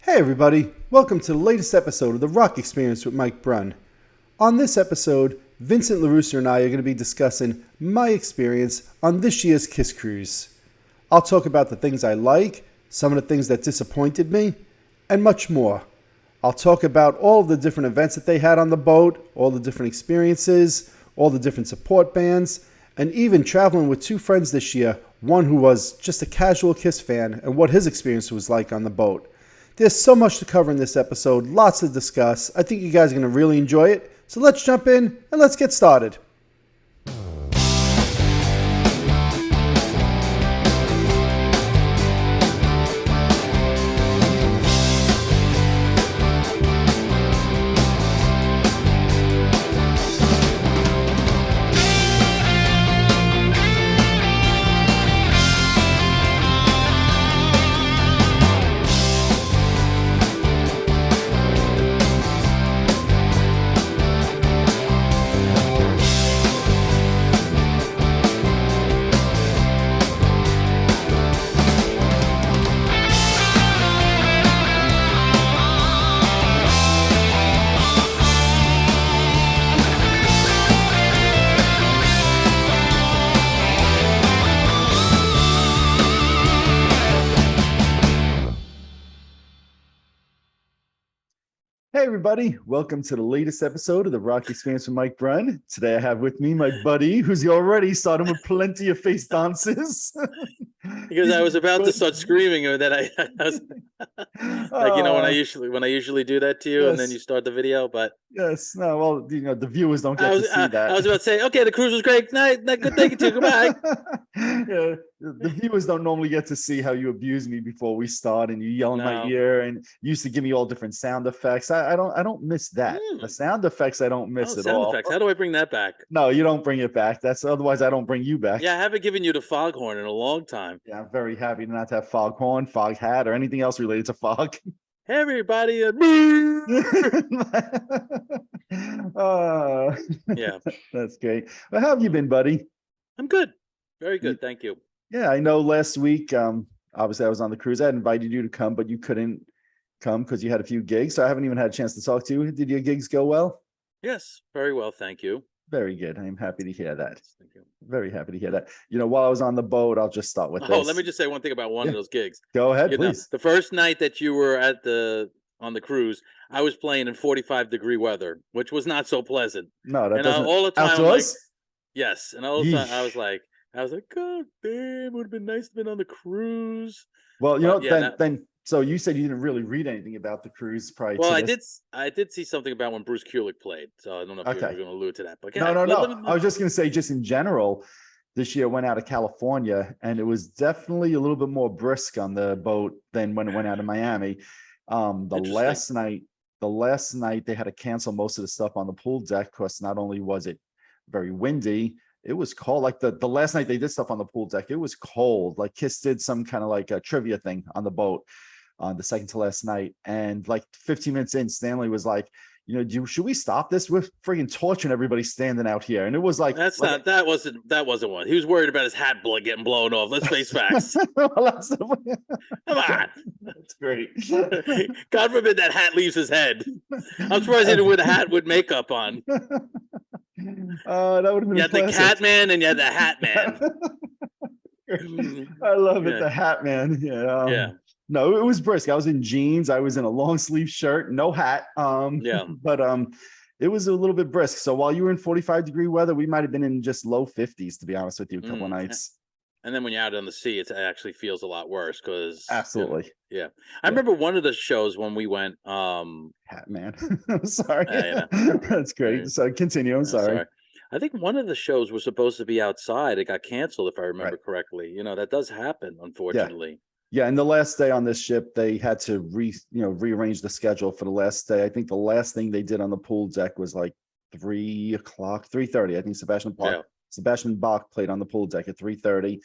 Hey everybody, welcome to the latest episode of the Rock Experience with Mike Brunn. On this episode, Vincent LaRusso and I are going to be discussing my experience on this year's Kiss Cruise. I'll talk about the things I like, some of the things that disappointed me, and much more. I'll talk about all of the different events that they had on the boat, all the different experiences, all the different support bands, and even traveling with two friends this year, one who was just a casual Kiss fan and what his experience was like on the boat. There's so much to cover in this episode, lots to discuss. I think you guys are going to really enjoy it. So let's jump in and let's get started. Hey everybody, welcome to the latest episode of the Rock Experience with Mike Brunn. Today I have with me my buddy who's already started with plenty of face dances. Because I was about to start screaming, and then I was like, when I usually do that to you, yes. And then you start the video. But yes, no, well, the viewers don't get to see that. I was about to say, okay, the cruise was great. Night, good, thank you too. Goodbye. Yeah, the viewers don't normally get to see how you abuse me before we start, and you yell in my ear, and you used to give me all different sound effects. I don't miss that. The sound effects I don't miss at sound all. Effects. How do I bring that back? No, you don't bring it back. That's otherwise I don't bring you back. Yeah, I haven't given you the foghorn in a long time. Yeah, I'm very happy to not have foghorn, fog hat, or anything else related to fog. Hey, everybody. Yeah, that's great. Well, how have you been, buddy? I'm good. Very good. Thank you. Yeah, I know last week, obviously I was on the cruise. I had invited you to come, but you couldn't come because you had a few gigs. So I haven't even had a chance to talk to you. Did your gigs go well? Yes, very well. Thank you. Very good. I'm happy to hear that. Thank you. Very happy to hear that. While I was on the boat, I'll just start with this. Let me just say one thing about one of those gigs. Go ahead, please. The first night that you were on the cruise, I was playing in 45-degree weather, which was not so pleasant. No, that doesn't. All the time, outdoors? Yes, and all the time I was like, God damn, it would have been nice to be on the cruise. Well, so you said you didn't really read anything about the cruise prior to this. I did see something about when Bruce Kulick played, so I don't know if you were going to allude to that. But no. I was just going to say, just in general, this year went out of California, and it was definitely a little bit more brisk on the boat than when it went out of Miami. The last night they had to cancel most of the stuff on the pool deck because not only was it very windy, it was cold. Like the last night they did stuff on the pool deck, it was cold. Like Kiss did some kind of like a trivia thing on the boat on the second to last night. And like 15 minutes in, Stanley was like, should we stop this? We're freaking torturing everybody standing out here. And it was like, that wasn't one. He was worried about his hat getting blown off. Let's face facts. Come on. That's great. God forbid that hat leaves his head. I'm surprised he didn't wear the hat with makeup on. That would have been. You had the cat man and you had the hat man. I love it. The hat man. Yeah. No, it was brisk. I was in jeans. I was in a long sleeve shirt, no hat. But it was a little bit brisk. So while you were in 45-degree weather, we might have been in just low 50s, to be honest with you, a couple of nights. And then when you're out on the sea, it actually feels a lot worse because absolutely. I remember one of the shows when we went. Hat man. I'm sorry. That's great. So continue. I'm sorry. I think one of the shows was supposed to be outside. It got canceled, if I remember correctly. That does happen, unfortunately. Yeah, and the last day on this ship, they had to rearrange the schedule for the last day. I think the last thing they did on the pool deck was like 3:30. I think Sebastian Bach played on the pool deck at 3:30,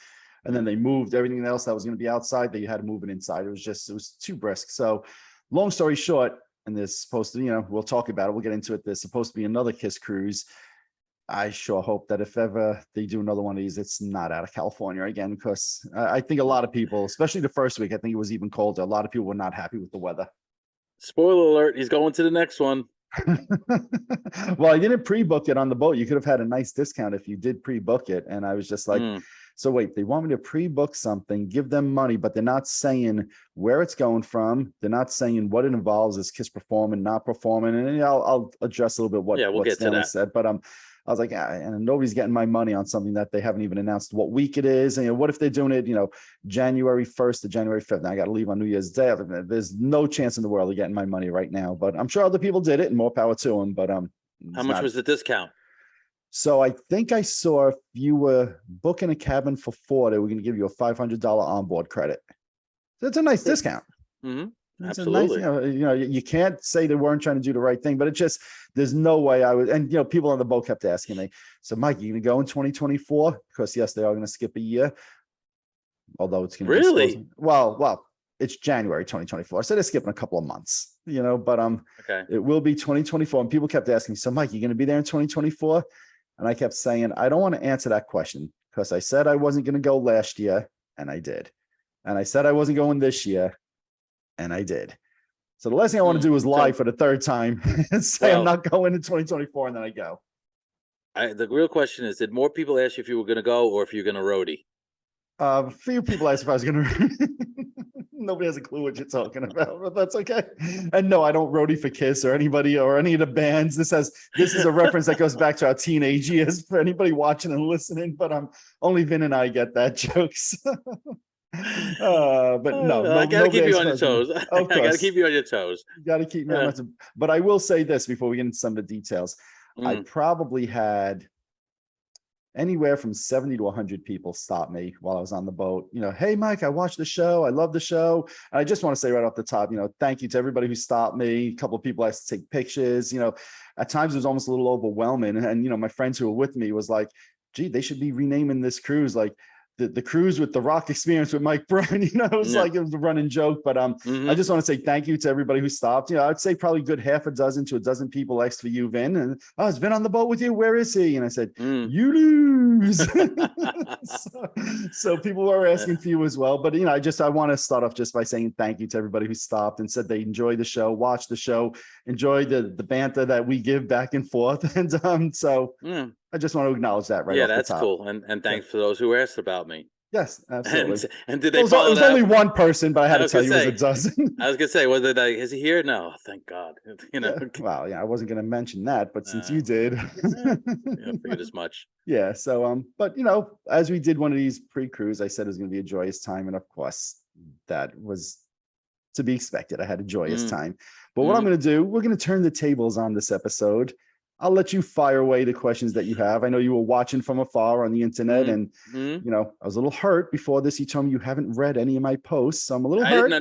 and then they moved everything else that was going to be outside. They had to move it inside. It was too brisk. So, long story short, and there's supposed to, we'll talk about it. We'll get into it. There's supposed to be another Kiss cruise. I sure hope that if ever they do another one of these, it's not out of California again, because I think a lot of people, especially the first week, I think it was even colder. A lot of people were not happy with the weather. Spoiler alert, he's going to the next one. Well, I didn't pre-book it on the boat. You could have had a nice discount if you did pre-book it. And I was just like, so wait, they want me to pre-book something, give them money, but they're not saying where it's going from. They're not saying what it involves. Is Kiss performing, not performing? And I'll address a little bit what get Stanley to that. said. But I was like, and nobody's getting my money on something that they haven't even announced what week it is. And what if they're doing it, January 1st to January 5th? And I got to leave on New Year's Day. There's no chance in the world of getting my money right now. But I'm sure other people did it, and more power to them. But how much was the discount? So I think I saw if you were booking a cabin for 4, they were going to give you a $500 onboard credit. So it's a nice discount. Mm-hmm. It's Absolutely. Nice, you can't say they weren't trying to do the right thing, but it just, there's no way I would. And, people on the boat kept asking me, so Mike, you going to go in 2024? Because yes, they are going to skip a year. Although it's going to really, well, it's January 2024. So they're skipping a couple of months, but okay, it will be 2024. And people kept asking, so Mike, you going to be there in 2024? And I kept saying, I don't want to answer that question because I said I wasn't going to go last year, and I did. And I said I wasn't going this year, and I did. So the last thing I want to do is lie for the third time and say I'm not going in 2024, and then I go. The real question is, did more people ask you if you were going to go or if you're going to roadie? A few people asked if I was going to. Nobody has a clue what you're talking about, but that's okay. And no, I don't roadie for Kiss or anybody or any of the bands. This is a reference that goes back to our teenage years for anybody watching and listening. But only Vin and I get that jokes. But no, I gotta keep you on your toes. I gotta keep you on your toes. You gotta keep me on my toes. But I will say this before we get into some of the details. I probably had anywhere from 70 to 100 people stop me while I was on the boat. Hey, Mike, I watched the show. I love the show. And I just want to say right off the top, thank you to everybody who stopped me. A couple of people asked to take pictures. At times it was almost a little overwhelming. And, my friends who were with me was like, gee, they should be renaming this cruise like the cruise with the rock experience with Mike Brunn. It was like, it was a running joke, but I just want to say thank you to everybody who stopped. I'd say probably good half a dozen to a dozen people asked for you, Vin, and is Vin on the boat with you? Where is he? And I said, you lose. so people were asking for you as well, but I want to start off just by saying thank you to everybody who stopped and said they enjoyed the show, watched the show, enjoyed the banter that we give back and forth, and so. I just want to acknowledge that right off the top. Yeah, that's cool. And thanks for those who asked about me. Yes, absolutely. And did they it was only one person, but I had to tell you it was a dozen. I was going to say, was it like, is he here? No, thank God. Well, I wasn't going to mention that, but since you did. I figured as much. Yeah, so, but, as we did one of these pre-cruise, I said it was going to be a joyous time. And of course, that was to be expected. I had a joyous time. But what I'm going to do, we're going to turn the tables on this episode. I'll let you fire away the questions that you have. I know you were watching from afar on the internet, and I was a little hurt before this. You told me you haven't read any of my posts, so I'm a little hurt. No.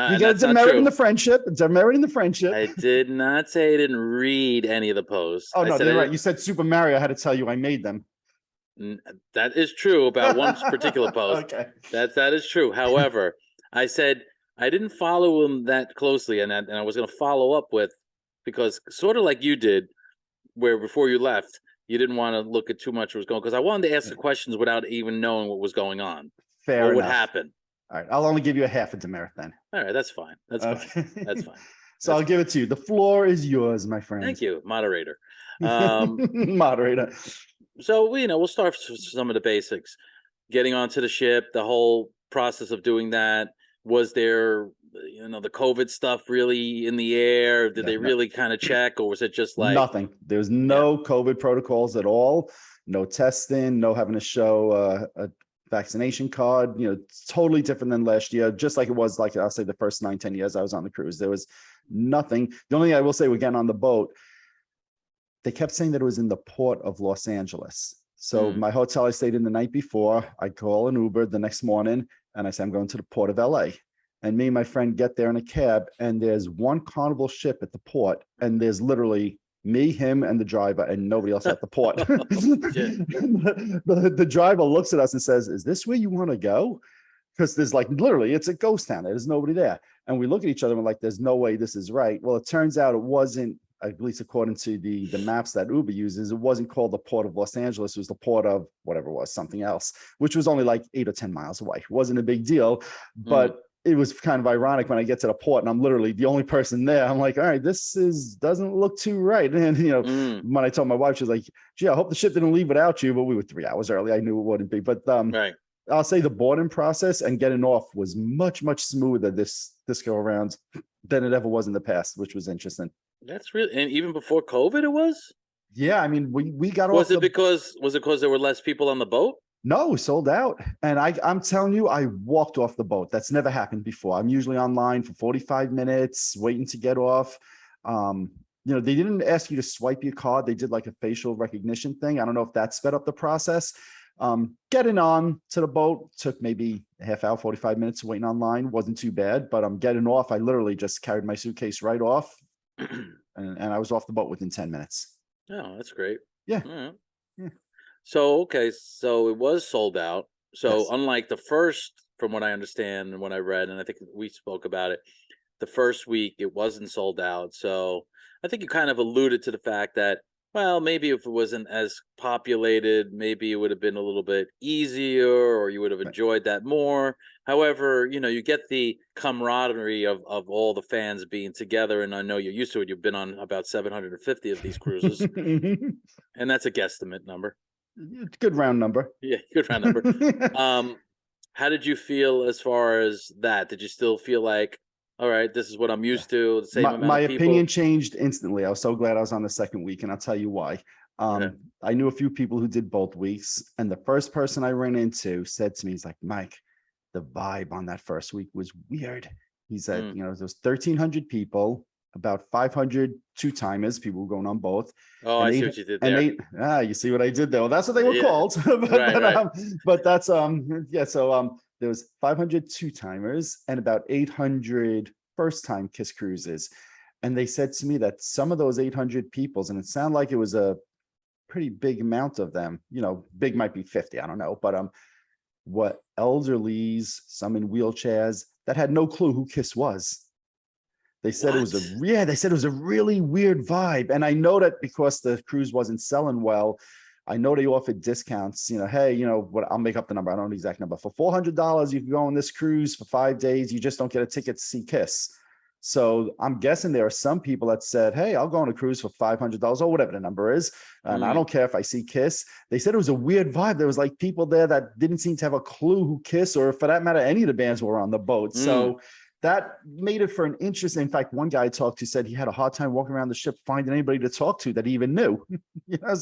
You got demerit in the friendship. Demerit in the friendship. I did not say I didn't read any of the posts. Oh no, you're right. You said Super Mario. I had to tell you I made them. That is true about one particular post. Okay, that is true. However, I said I didn't follow him that closely, and I was going to follow up with, because sort of like you did, where before you left, you didn't want to look at too much what was going on, because I wanted to ask the questions without even knowing what was going on. Fair enough. What would happen. All right. I'll only give you a half a demerit then. All right. That's fine. That's fine. That's fine. So I'll give it to you. The floor is yours, my friend. Thank you, moderator. Moderator. So, we'll start with some of the basics. Getting onto the ship, the whole process of doing that. Was there, the COVID stuff really in the air? Did they really kind of check, or was it just like nothing? There's no COVID protocols at all. No testing, no having to show a vaccination card. It's totally different than last year, just like it was, like I'll say the first 9-10 years I was on the cruise. There was nothing. The only thing I will say, again, on the boat, they kept saying that it was in the port of Los Angeles. So my hotel I stayed in the night before, I call an Uber the next morning, and I say, I'm going to the port of LA. And me and my friend get there in a cab, and there's one Carnival ship at the port, and there's literally me, him, and the driver, and nobody else at the port. the driver looks at us and says, is this where you want to go? Because there's literally, it's a ghost town. There's nobody there. And we look at each other and we're like, there's no way this is right. Well, it turns out it wasn't, at least according to the maps that Uber uses, it wasn't called the port of Los Angeles. It was the port of whatever it was, something else, which was only like 8 or 10 miles away. It wasn't a big deal. But it was kind of ironic when I get to the port and I'm literally the only person there. I'm like, all right, doesn't look too right. And when I told my wife, she was like, gee, I hope the ship didn't leave without you. But we were 3 hours early. I knew it wouldn't be. But Right. I'll say the boarding process and getting off was much, much smoother this go around than it ever was in the past, which was interesting. That's really, and even before COVID, it was. Yeah, I mean, we got off. Was it because there were less people on the boat? No, sold out. And I'm telling you, I walked off the boat. That's never happened before. I'm usually online for 45 minutes waiting to get off. They didn't ask you to swipe your card. They did like a facial recognition thing. I don't know if that sped up the process. Getting on to the boat took maybe a half hour, 45 minutes waiting online. Wasn't too bad, but I'm getting off. I literally just carried my suitcase right off and I was off the boat within 10 minutes. Oh, that's great. Yeah. Right. Yeah. So, okay, so it was sold out. So Yes. unlike the first, from what I understand and what I read, and I think we spoke about it, the first week it wasn't sold out. So I think you kind of alluded to the fact that, well, maybe if it wasn't as populated, maybe it would have been a little bit easier or you would have enjoyed that more. However, you get the camaraderie of all the fans being together. And I know you're used to it. You've been on about 750 of these cruises. And that's a guesstimate number. Good round number. Yeah, good round number. How did you feel as far as that? Did you still feel like, all right, this is what I'm used to, the same amount My of people? opinion changed instantly. I was so glad I was on the second week, and I'll tell you why. Okay. I knew a few people who did both weeks, and the first person I ran into said to me, he's like, Mike, the vibe on that first week was weird. He said, there was 1,300 people, about 500 two-timers, people were going on both. Oh, I see what you did there. You see what I did there? Well, that's what they were called. Right. But that's so there was 500 two-timers and about 800 first-time Kiss Cruises. And they said to me that some of those 800 peoples, and it sounded like it was a pretty big amount of them, big might be 50, I don't know, but what elderlies, some in wheelchairs that had no clue who Kiss was. They said it was a really weird vibe. And I know that because the cruise wasn't selling well, I know they offered discounts, hey, what, I'll make up the number. I don't know the exact number. For $400, you can go on this cruise for 5 days. You just don't get a ticket to see Kiss. So I'm guessing there are some people that said, hey, I'll go on a cruise for $500 or whatever the number is. And I don't care if I see Kiss. They said it was a weird vibe. There was like people there that didn't seem to have a clue who Kiss, or for that matter, any of the bands were on the boat. So that made it for an interesting. In fact, one guy I talked to said he had a hard time walking around the ship finding anybody to talk to that he even knew.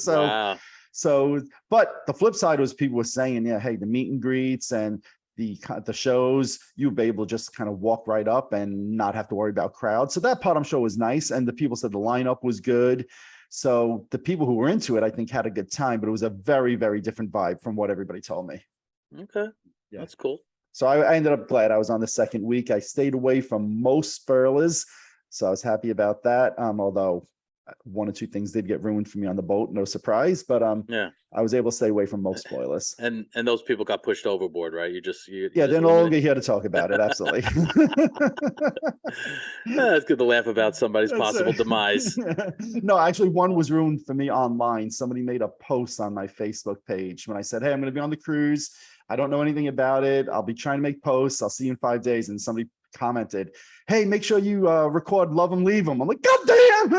Wow. So, but the flip side was people were saying, yeah, hey, the meet and greets and the shows, you'd be able to just kind of walk right up and not have to worry about crowds. So that part I'm sure was nice. And the people said the lineup was good. So the people who were into it, I think, had a good time, but it was a very, very different vibe from what everybody told me. Okay. Yeah. That's cool. So I ended up glad I was on the second week. I stayed away from most spoilers, so I was happy about that. Although one or two things did get ruined for me on the boat, no surprise. But I was able to stay away from most spoilers. And those people got pushed overboard, right? They're no longer here to talk about it. Absolutely. It's good to laugh about somebody's possible demise. No, actually, one was ruined for me online. Somebody made a post on my Facebook page when I said, hey, I'm going to be on the cruise. I don't know anything about it. I'll be trying to make posts. I'll see you in 5 days. And somebody commented, hey, make sure you record Love and Leave Them. I'm like, God damn.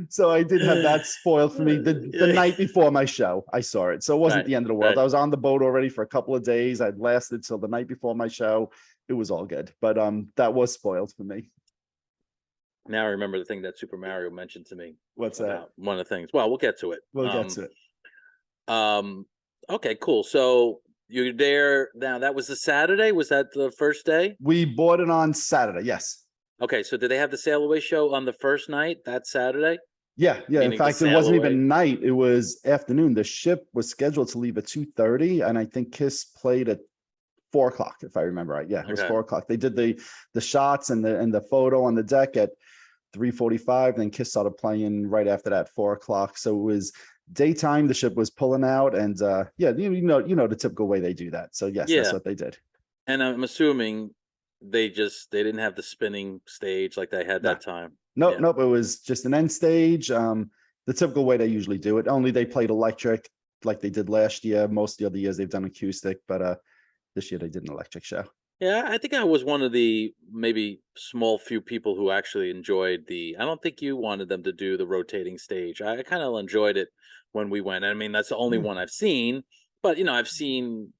So I did have that spoiled for me the night before my show. I saw it. So it wasn't the end of the world. I was on the boat already for a couple of days. I'd lasted till the night before my show. It was all good. But that was spoiled for me. Now I remember the thing that Super Mario mentioned to me. What's that? One of the things. Well, we'll get to it. We'll get to it. Okay, cool. So you're there now. That was the Saturday. Was that the first day? We boarded on Saturday. Yes. Okay. So did they have the sail away show on the first night that Saturday? Yeah. In fact, it wasn't even night. It was afternoon. The ship was scheduled to leave at 2:30, and I think Kiss played at 4:00, if I remember right. Yeah, it was 4:00. They did the shots and the photo on the deck at 3:45. Then Kiss started playing right after that, 4:00. So it was daytime. The ship was pulling out, and you know the typical way they do that. So yes, that's what they did. And I'm assuming they didn't have the spinning stage like they had that time. Nope. It was just an end stage. The typical way they usually do it. Only they played electric like they did last year. Most of the other years they've done acoustic, but this year they did an electric show. Yeah, I think I was one of the maybe small few people who actually enjoyed I don't think you wanted them to do the rotating stage. I kind of enjoyed it when we went. I mean, that's the only Yeah. one I've seen, but I've seen,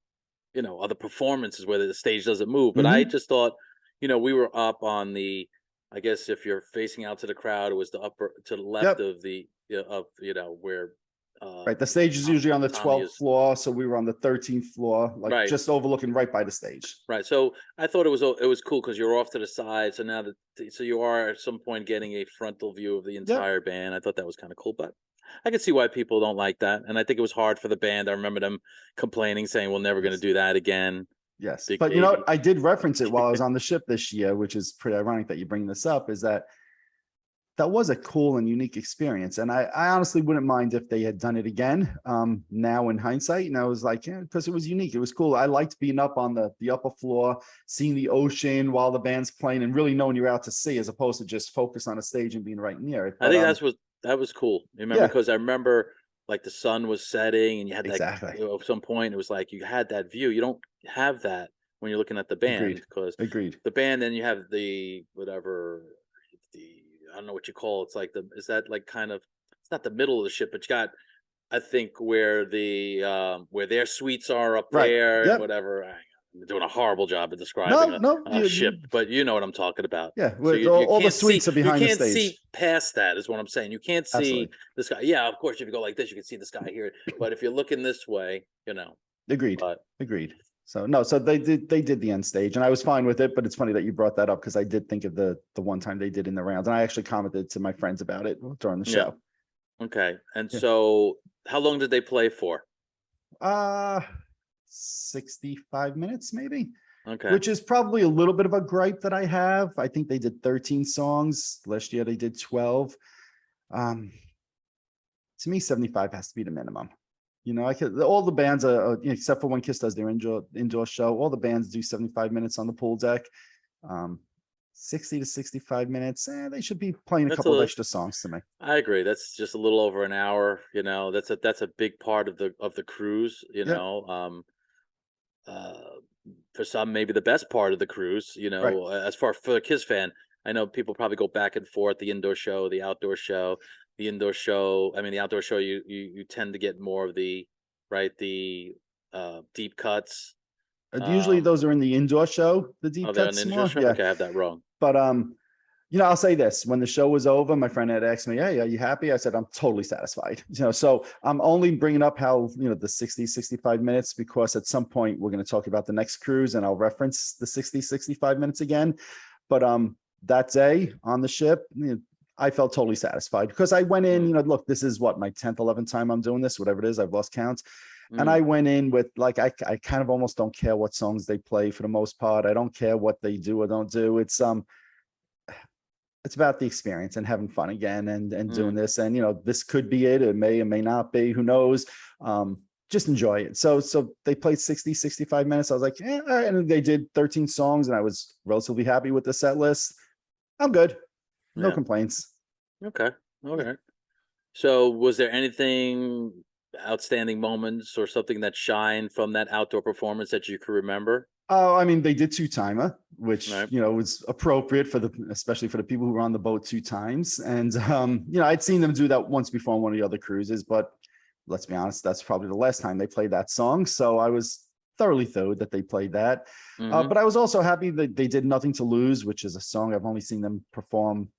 other performances where the stage doesn't move. But I Mhm. just thought, we were up on I guess if you're facing out to the crowd, it was the upper to the left Yep. of where Right. The stage is usually on the Tommy 12th is. floor, so we were on the 13th floor, like Right. just overlooking right by the stage. Right. So I thought it was cool because you're off to the side. So now so you are at some point getting a frontal view of the Yep. entire band. I thought that was kind of cool, but I can see why people don't like that. And I think it was hard for the band. I remember them complaining, saying, "We're never going to Yes. do that again." Yes. Big But you know what? baby. I did reference it while I was on the ship this year, which is pretty ironic that you bring this up, is that was a cool and unique experience. And I honestly wouldn't mind if they had done it again now in hindsight. And I was like, yeah, because it was unique. It was cool. I liked being up on the upper floor, seeing the ocean while the band's playing and really knowing you're out to sea as opposed to just focus on a stage and being right near it. I But think that was cool. Remember, yeah, because I remember like the sun was setting, and you had that. exactly. At some point, it was like you had that view. You don't have that when you're looking at the band Agreed. because Agreed. the band. Then you have the whatever I don't know what you call it. It's like is that like kind of it's not the middle of the ship, but you got I think where where their suites are up Right. there and Yep. whatever. I'm doing a horrible job of describing No, no. a ship, but you know what I'm talking about. Yeah. So you All the can't see suites are behind the see stage. past that is what I'm saying. You can't see Absolutely. the sky. Yeah, of course, if you go like this, you can see the sky here. But if you're looking this way, Agreed. but Agreed. So no, so they did the end stage, and I was fine with it. But it's funny that you brought that up because I did think of the one time they did in the rounds, and I actually commented to my friends about it during the yeah, show. okay. And Yeah. so how long did they play for? 65 minutes maybe, Okay. which is probably a little bit of a gripe that I have. I think they did 13 songs last year. They did 12. Um, to me, 75 has to be the minimum. I could all the bands except for when Kiss does their indoor show, all the bands do 75 minutes on the pool deck. 60 to 65 minutes. They should be playing a That's couple of extra songs to me. I agree. That's just a little over an hour. That's a big part of the cruise. Yep. Uh, for some, maybe the best part of the cruise. Right. As far for a Kiss fan, I know people probably go back and forth. The indoor show, the outdoor show, the indoor show. I mean, the outdoor show, you tend to get more of the deep cuts. Usually those are in the indoor show, the deep Oh, they're on cuts the indoor more. show. Yeah. Okay, I have that wrong. But I'll say this: when the show was over, my friend had asked me, "Hey, are you happy?" I said, "I'm totally satisfied." So I'm only bringing up how the 60, 65 minutes because at some point we're going to talk about the next cruise, and I'll reference the 60, 65 minutes again. But that day on the ship, I felt totally satisfied because I went in. Look, this is what my 10th, 11th time I'm doing this, whatever it is. I've lost count. And I went in with like I kind of almost don't care what songs they play for the most part. I don't care what they do or don't do. It's about the experience and having fun again and doing this. And this could be it. It may or may not be. Who knows? Just enjoy it. So they played 60, 65 minutes. I was like, yeah, all right. And they did 13 songs, and I was relatively happy with the set list. I'm good. No complaints. Okay. Okay. So was there anything outstanding moments or something that shined from that outdoor performance that you could remember? Oh, I mean, they did two-timer, which, Right. Was appropriate especially for the people who were on the boat two times. And, I'd seen them do that once before on one of the other cruises, but let's be honest, that's probably the last time they played that song. So I was thoroughly thrilled that they played that. But I was also happy that they did Nothing to Lose, which is a song I've only seen them perform,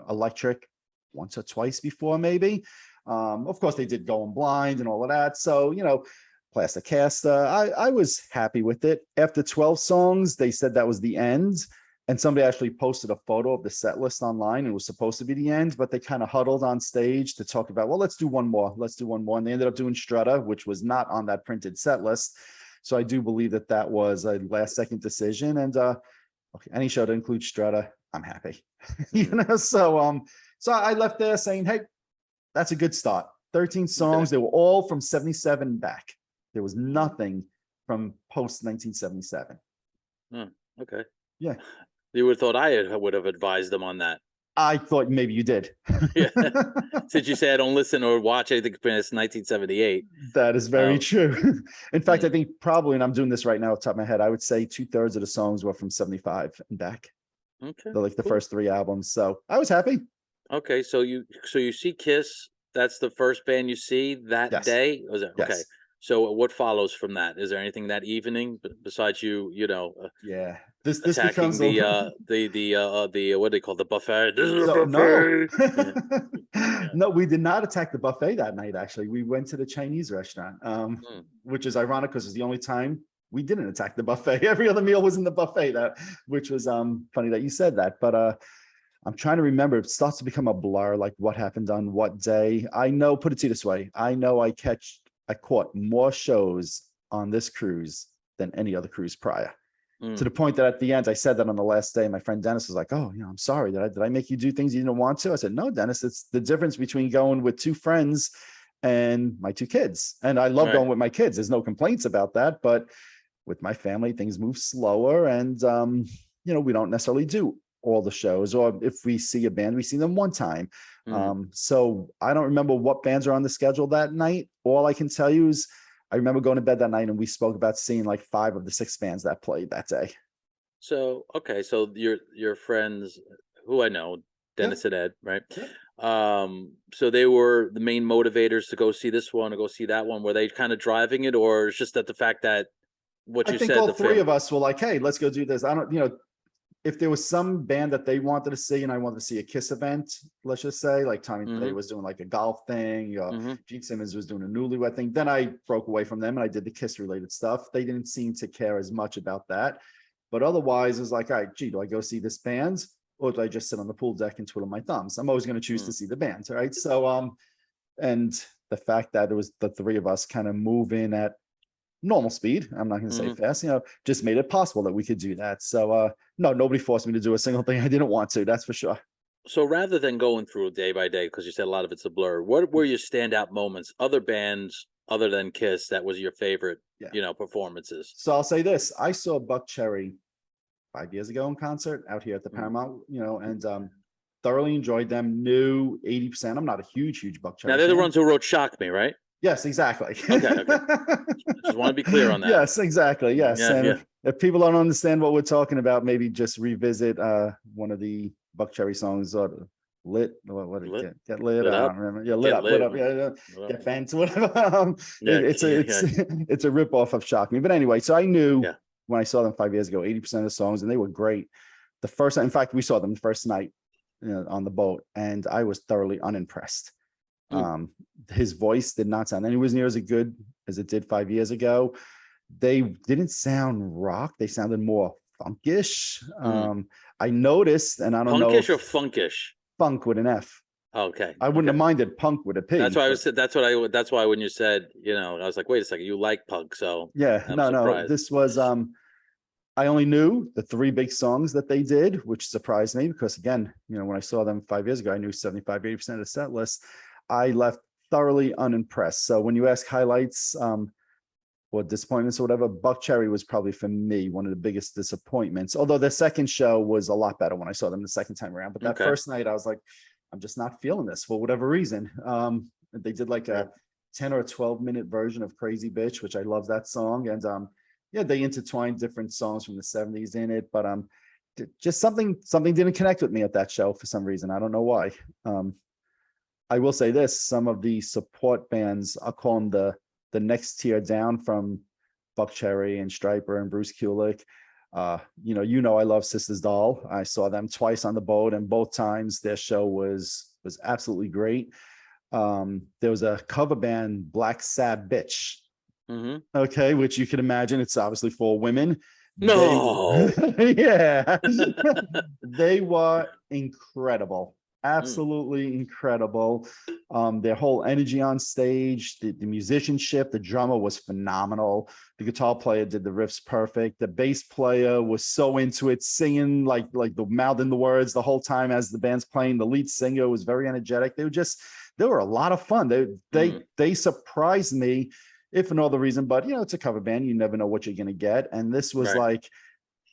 electric once or twice before, maybe. Of course, they did Going Blind and all of that. So, Plastic Caster. I was happy with it. After 12 songs, they said that was the end. And somebody actually posted a photo of the set list online, and it was supposed to be the end, but they kind of huddled on stage to talk about, well, let's do one more. Let's do one more. And they ended up doing Strutter, which was not on that printed set list. So I do believe that was a last second decision. And any show that includes Strutter, I'm happy. So I left there saying, hey, that's a good start. 13 songs. They were all from 77 back. There was nothing from post 1977. Okay. Yeah. You would have thought I would have advised them on that. I thought maybe you did. Yeah. Since you say I don't listen or watch anything since 1978. That is very true. In fact, I Mm. think probably, and I'm doing this right now off the top of my head, I would say 2/3 of the songs were from 75 and back. Okay. They're like the cool. first 3 albums. So I was happy. Okay, so you see Kiss. That's the first band you see that Yes. day. Was it okay? Yes. So what follows from that? Is there anything that evening besides you know, Yeah. This attacking becomes a the what do they call the buffet? This is a so no. buffet. Yeah. Yeah. No, we did not attack the buffet that night, actually. We went to the Chinese restaurant, Mm. which is ironic because it's the only time we didn't attack the buffet. Every other meal was in the buffet, which was funny that you said that. But I'm trying to remember. It starts to become a blur, like what happened on what day. I know, put it to you this way. I know I caught more shows on this cruise than any other cruise prior. To the point that at the end, I said that on the last day, my friend Dennis was like, "Oh, I'm sorry. Did I make you do things you didn't want to?" I said, "No, Dennis, it's the difference between going with 2 friends and my 2 kids. And I love going with my kids. There's no complaints about that. But with my family, things move slower. And, we don't necessarily do all the shows. Or if we see a band, we see them one time. So I don't remember what bands are on the schedule that night. All I can tell you is I remember going to bed that night and we spoke about seeing like 5 of the 6 bands that played that day. So okay, so your friends who I know, Dennis and Ed, right? So they were the main motivators to go see this one or go see that one. Were they kind of driving it, or it's just that the fact that what you I think said, all the 3 of us were like, "Hey, let's go do this." I don't, if there was some band that they wanted to see and I wanted to see a Kiss event, let's just say, like Tommy Day was doing like a golf thing, Gene Simmons was doing a newlywed thing, then I broke away from them and I did the Kiss related stuff. They didn't seem to care as much about that. But otherwise, it was like, all right, gee, do I go see this band or do I just sit on the pool deck and twiddle my thumbs? I'm always going to choose to see the band, right? So, and the fact that it was the 3 of us kind of moving at normal speed, I'm not going to say fast, just made it possible that we could do that. So no, nobody forced me to do a single thing I didn't want to, that's for sure. So rather than going through day by day, because you said a lot of it's a blur, what were your standout moments, other bands other than Kiss, that was your favorite, performances? So I'll say this, I saw Buck Cherry 5 years ago in concert out here at the Paramount, and thoroughly enjoyed them. Knew 80%. I'm not a huge Buck Cherry Now they're fan. the ones who wrote "Shock Me," right? Yes, exactly. Okay. Just want to be clear on that. Yes, exactly. Yes. Yeah, and if people don't understand what we're talking about, maybe just revisit one of the Buck Cherry songs, or Lit. What did it get lit? Lit I Up? don't remember. Yeah, Lit Get Up. Lit. Lit Up. Yeah. Get bent. Whatever. It's a rip off of Shock Me. But anyway, so I knew when I saw them 5 years ago, 80% of the songs, and they were great. The first time, in fact, we saw them the first night on the boat, and I was thoroughly unimpressed. His voice did not sound anywhere near as good as it did 5 years ago. They didn't sound rock. They sounded more funkish. I noticed, and I don't know. Punkish or funkish? Funk with an F. Okay. I wouldn't have minded punk with a P. That's why that's why when you said, I was like, wait a second, you like punk. So yeah, no, this was, I only knew the 3 big songs that they did, which surprised me because again, when I saw them 5 years ago, I knew 75, 80% of the set list. I left thoroughly unimpressed. So when you ask highlights, or disappointments or whatever, Buck Cherry was probably for me one of the biggest disappointments. Although the second show was a lot better when I saw them the second time around. But that first night, I was like, I'm just not feeling this for whatever reason. They did like a 10 or 12-minute version of Crazy Bitch, which I love that song. And they intertwined different songs from the 70s in it. But just something didn't connect with me at that show for some reason. I don't know why. I will say this, some of the support bands, I'll call them the next tier down from Buck Cherry and Stryper and Bruce Kulick. I love Sisters Doll. I saw them twice on the boat, and both times their show was absolutely great. There was a cover band, Black Sad Bitch. Okay, which you can imagine, it's obviously for women. No. They were incredible. Absolutely incredible. Their whole energy on stage, the musicianship, the drummer was phenomenal. The guitar player did the riffs perfect. The bass player was so into it, singing like the mouthing the words the whole time as the band's playing. The lead singer was very energetic. They were a lot of fun. They surprised me, if for no other reason, but it's a cover band. You never know what you're gonna get. And this was like,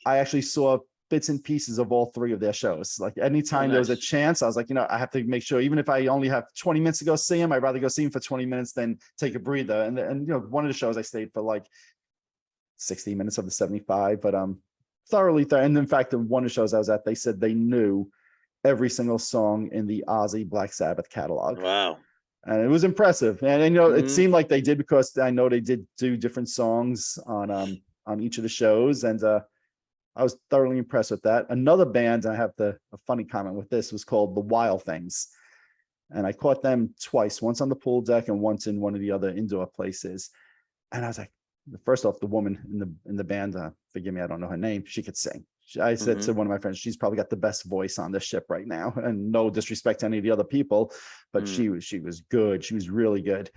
I actually saw bits and pieces of all three of their shows. Like anytime there was a nice. chance, I was like, I have to make sure, even if I only have 20 minutes to go see him, I'd rather go see him for 20 minutes than take a breather. And one of the shows I stayed for like 60 minutes of the 75, but thoroughly. And in fact, in one of the shows I was at, they said they knew every single song in the Ozzy Black Sabbath catalog. Wow. And it was impressive. And it Mhm. seemed like they did, because I know they did do different songs on each of the shows. And I was thoroughly impressed with that. Another band, I have a funny comment with this, was called The Wild Things. And I caught them twice, once on the pool deck and once in one of the other indoor places. And I was like, first off, the woman in the band, forgive me, I don't know her name, she could sing. I said to one of my friends, she's probably got the best voice on this ship right now. And no disrespect to any of the other people, but she was good. She was really good.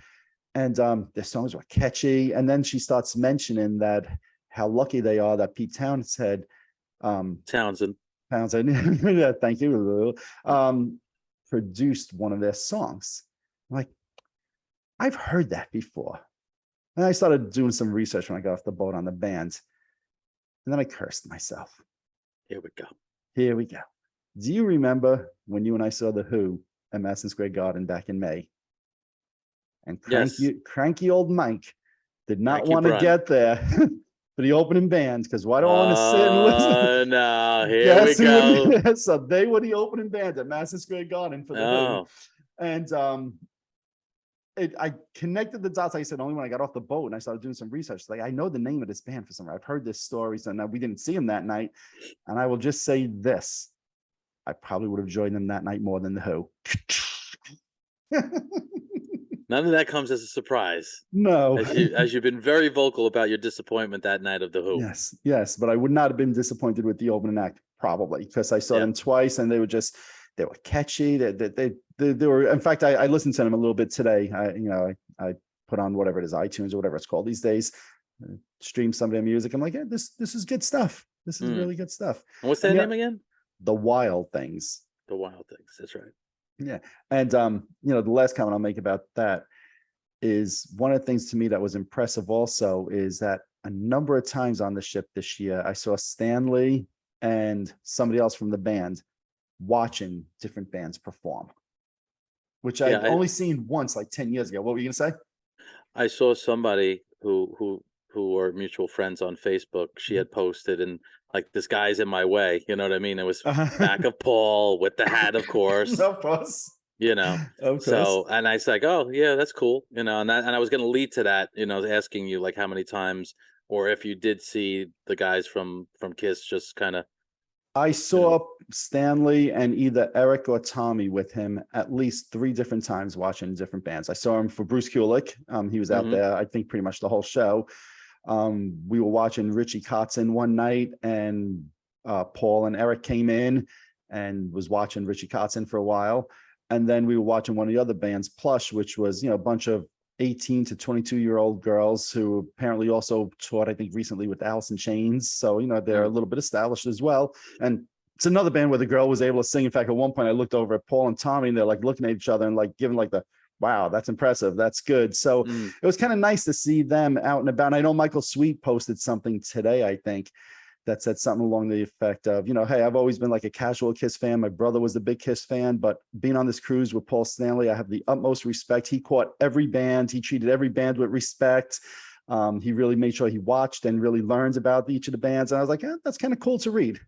And their songs were catchy. And then she starts mentioning that how lucky they are that Pete Townsend, yeah, thank you, produced one of their songs. I'm like, I've heard that before. And I started doing some research when I got off the boat on the band. And then I cursed myself. Here we go. Here we go. Do you remember when you and I saw The Who at Madison Square Garden back in May? And cranky old Mike did not want to get there for the opening band, because why do I want to sit and listen? No, here we go. So they were the opening band at Madison Square Garden for The Who. And I connected the dots. Like I said, only when I got off the boat and I started doing some research. Like, I know the name of this band for some reason. I've heard this story, so now we didn't see him that night. And I will just say this: I probably would have joined them that night more than The Who. None of that comes as a surprise. No, as you've been very vocal about your disappointment that night of The Who. Yes, but I would not have been disappointed with the opening act, probably, because I saw them twice and they were catchy. They were. In fact, I listened to them a little bit today. I put on whatever it is, iTunes or whatever it's called these days, stream some of their music. I'm like, yeah, this is good stuff. This is really good stuff. And what's that name again? The Wild Things. The Wild Things. That's right. Yeah. And the last comment I'll make about that is, one of the things to me that was impressive also is that a number of times on the ship this year, I saw Stanley and somebody else from the band watching different bands perform, which I've only seen once, like 10 years ago. What were you gonna say? I saw somebody who were mutual friends on Facebook. She had posted, and like, this guy's in my way. You know what I mean? It was back of Paul with the hat, of course. Of course. So, and I was like, oh yeah, that's cool. And I was going to lead to that, asking you like how many times, or if you did see the guys from Kiss, just kind of. I saw Stanley and either Eric or Tommy with him at least 3 different times watching different bands. I saw him for Bruce Kulick. He was out there, I think, pretty much the whole show. We were watching Richie Kotzen one night, and Paul and Eric came in and was watching Richie Kotzen for a while. And then we were watching one of the other bands, Plush, which was, a bunch of 18 to 22-year-old girls who apparently also toured, I think, recently with Alice in Chains. So, they're a little bit established as well. And it's another band where the girl was able to sing. In fact, at one point I looked over at Paul and Tommy, and they're like looking at each other and like giving like the, wow, that's impressive. That's good. So it was kind of nice to see them out and about. And I know Michael Sweet posted something today, I think, that said something along the effect of, hey, I've always been like a casual Kiss fan. My brother was the big Kiss fan, but being on this cruise with Paul Stanley, I have the utmost respect. He caught every band. He treated every band with respect. He really made sure he watched and really learned about each of the bands. And I was like, that's kind of cool to read.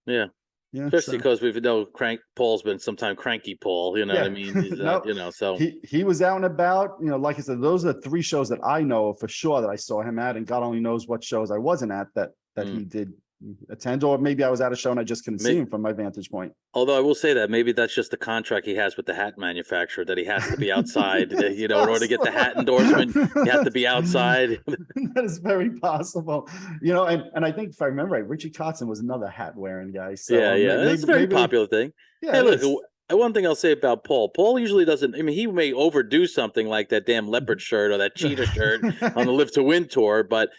Yeah. Especially because we know Paul's been sometime cranky Paul, what I mean? He's, so he was out and about, like I said, those are 3 shows that I know for sure that I saw him at, and God only knows what shows I wasn't at that he did attend, or maybe I was at a show and I just couldn't see him from my vantage point. Although I will say that maybe that's just the contract he has with the hat manufacturer, that he has to be outside. In order to get the hat endorsement, you have to be outside. That is very possible. And I think if I remember right, Richie Kotzen was another hat wearing guy. So it's a very popular thing. Yeah, hey, look, one thing I'll say about Paul usually doesn't, he may overdo something like that damn leopard shirt or that cheetah shirt on the Live to Win tour, but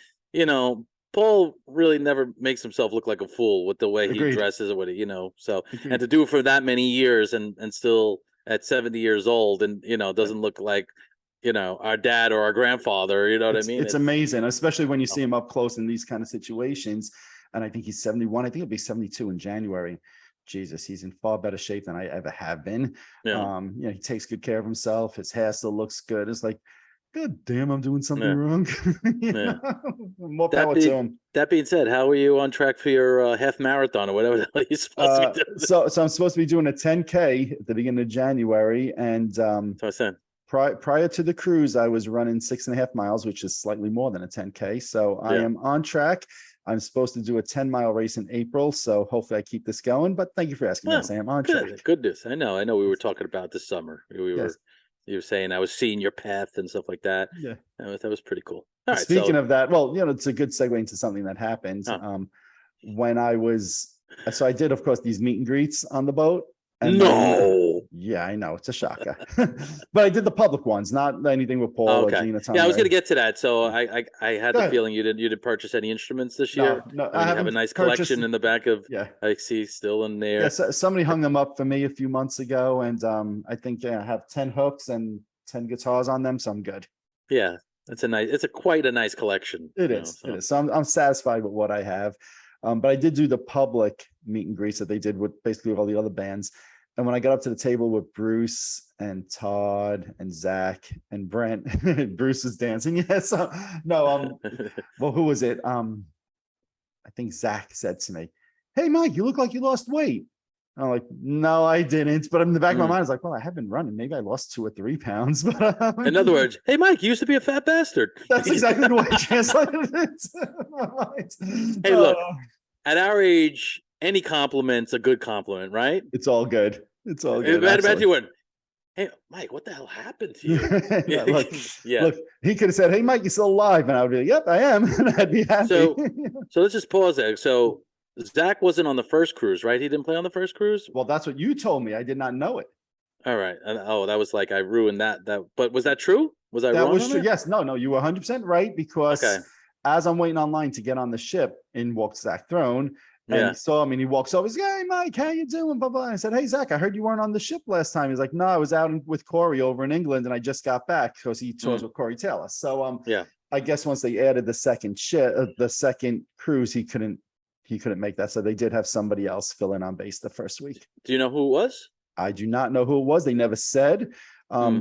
Paul really never makes himself look like a fool with the way he dresses or what so. Agreed. And to do it for that many years and still at 70 years old and doesn't look like our dad or our grandfather, what I mean? It's amazing, especially when you see him up close in these kind of situations. and I think he's 71. I think he'll be 72 in January. Jesus, he's in far better shape than I ever have been. Yeah. He takes good care of himself. His hair still looks good. It's like, God damn, I'm doing something Yeah. wrong. Yeah. More power to him. That being said, how are you on track for your half marathon or whatever the hell you're supposed to be doing? So I'm supposed to be doing a 10K at the beginning of January, and So I said, prior to the cruise, I was running 6.5 miles, which is slightly more than a 10K. So I am on track. I'm supposed to do a 10-mile race in April, so hopefully I keep this going. But thank you for asking. Yes, I am on track. Goodness, I know. We were talking about this summer. You were saying I was seeing your path and stuff like that. Yeah, that was pretty cool. All right. Speaking of that, well, it's a good segue into something that happened. When I was, so I did, of course, these meet and greets on the boat. And yeah, I know, it's a shocker. But I did the public ones, not anything with Paul or Gina. Yeah, I was going to get to that. So I had the feeling you didn't purchase any instruments this year. No, I have a nice collection in the back of. Yeah, I see still in there. Yeah, so somebody hung them up for me a few months ago, and I think I have 10 hooks and 10 guitars on them, so I'm good. Yeah, it's quite a nice collection. It is. So I'm satisfied with what I have. But I did do the public meet and greets that they did with basically all the other bands. And when I got up to the table with Bruce and Todd and Zach and Brent, Bruce is dancing. Yes. No. Well, who was it? I think Zach said to me, "Hey, Mike, you look like you lost weight." I'm like, "No, I didn't." But in the back of my mind, I was like, "Well, I have been running. Maybe I lost 2 or 3 pounds." But in other words, "Hey, Mike, you used to be a fat bastard." That's exactly the way I translated it. Hey, look, at our age, any compliment's a good compliment, right? It's all good. It's all good. Imagine you went, "Hey, Mike, what the hell happened to you?" Look, he could have said, "Hey, Mike, you still alive?" And I would be like, "Yep, I am." And I'd be happy. So let's just pause there. So Zach wasn't on the first cruise, right? He didn't play on the first cruise? Well, that's what you told me. I did not know it. All right. That was like I ruined that. But was that true? Was I wrong? That was true. Yes. No, you were 100% right, because as I'm waiting online to get on the ship, in walks Zach Throne. And he saw me and he walks over. He's like, "Hey, Mike, how you doing?" Blah, blah. And I said, "Hey, Zach, I heard you weren't on the ship last time." He's like, "No, I was out with Corey over in England and I just got back," because he tours with Corey Taylor. So I guess once they added the second cruise, he couldn't make that. So they did have somebody else fill in on bass the first week. Do you know who it was? I do not know who it was. They never said.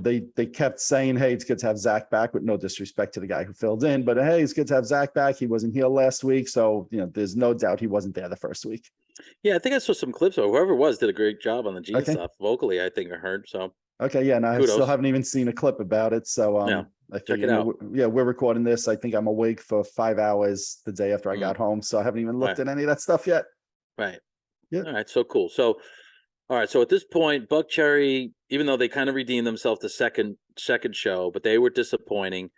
They kept saying, "Hey, it's good to have Zach back," with no disrespect to the guy who filled in, but hey, it's good to have Zach back. He wasn't here last week, so there's no doubt he wasn't there the first week. Yeah, I think I saw some clips of whoever it was did a great job on the Gene stuff vocally. I think I heard so. Okay, yeah, and I still haven't even seen a clip about it. So I check it out. We're recording this. I think I'm awake for 5 hours the day after I got home, so I haven't even looked at any of that stuff yet. Right. Yeah. All right. So cool. So. All right, so at this point, Buck Cherry, even though they kind of redeemed themselves the second show, but they were disappointing.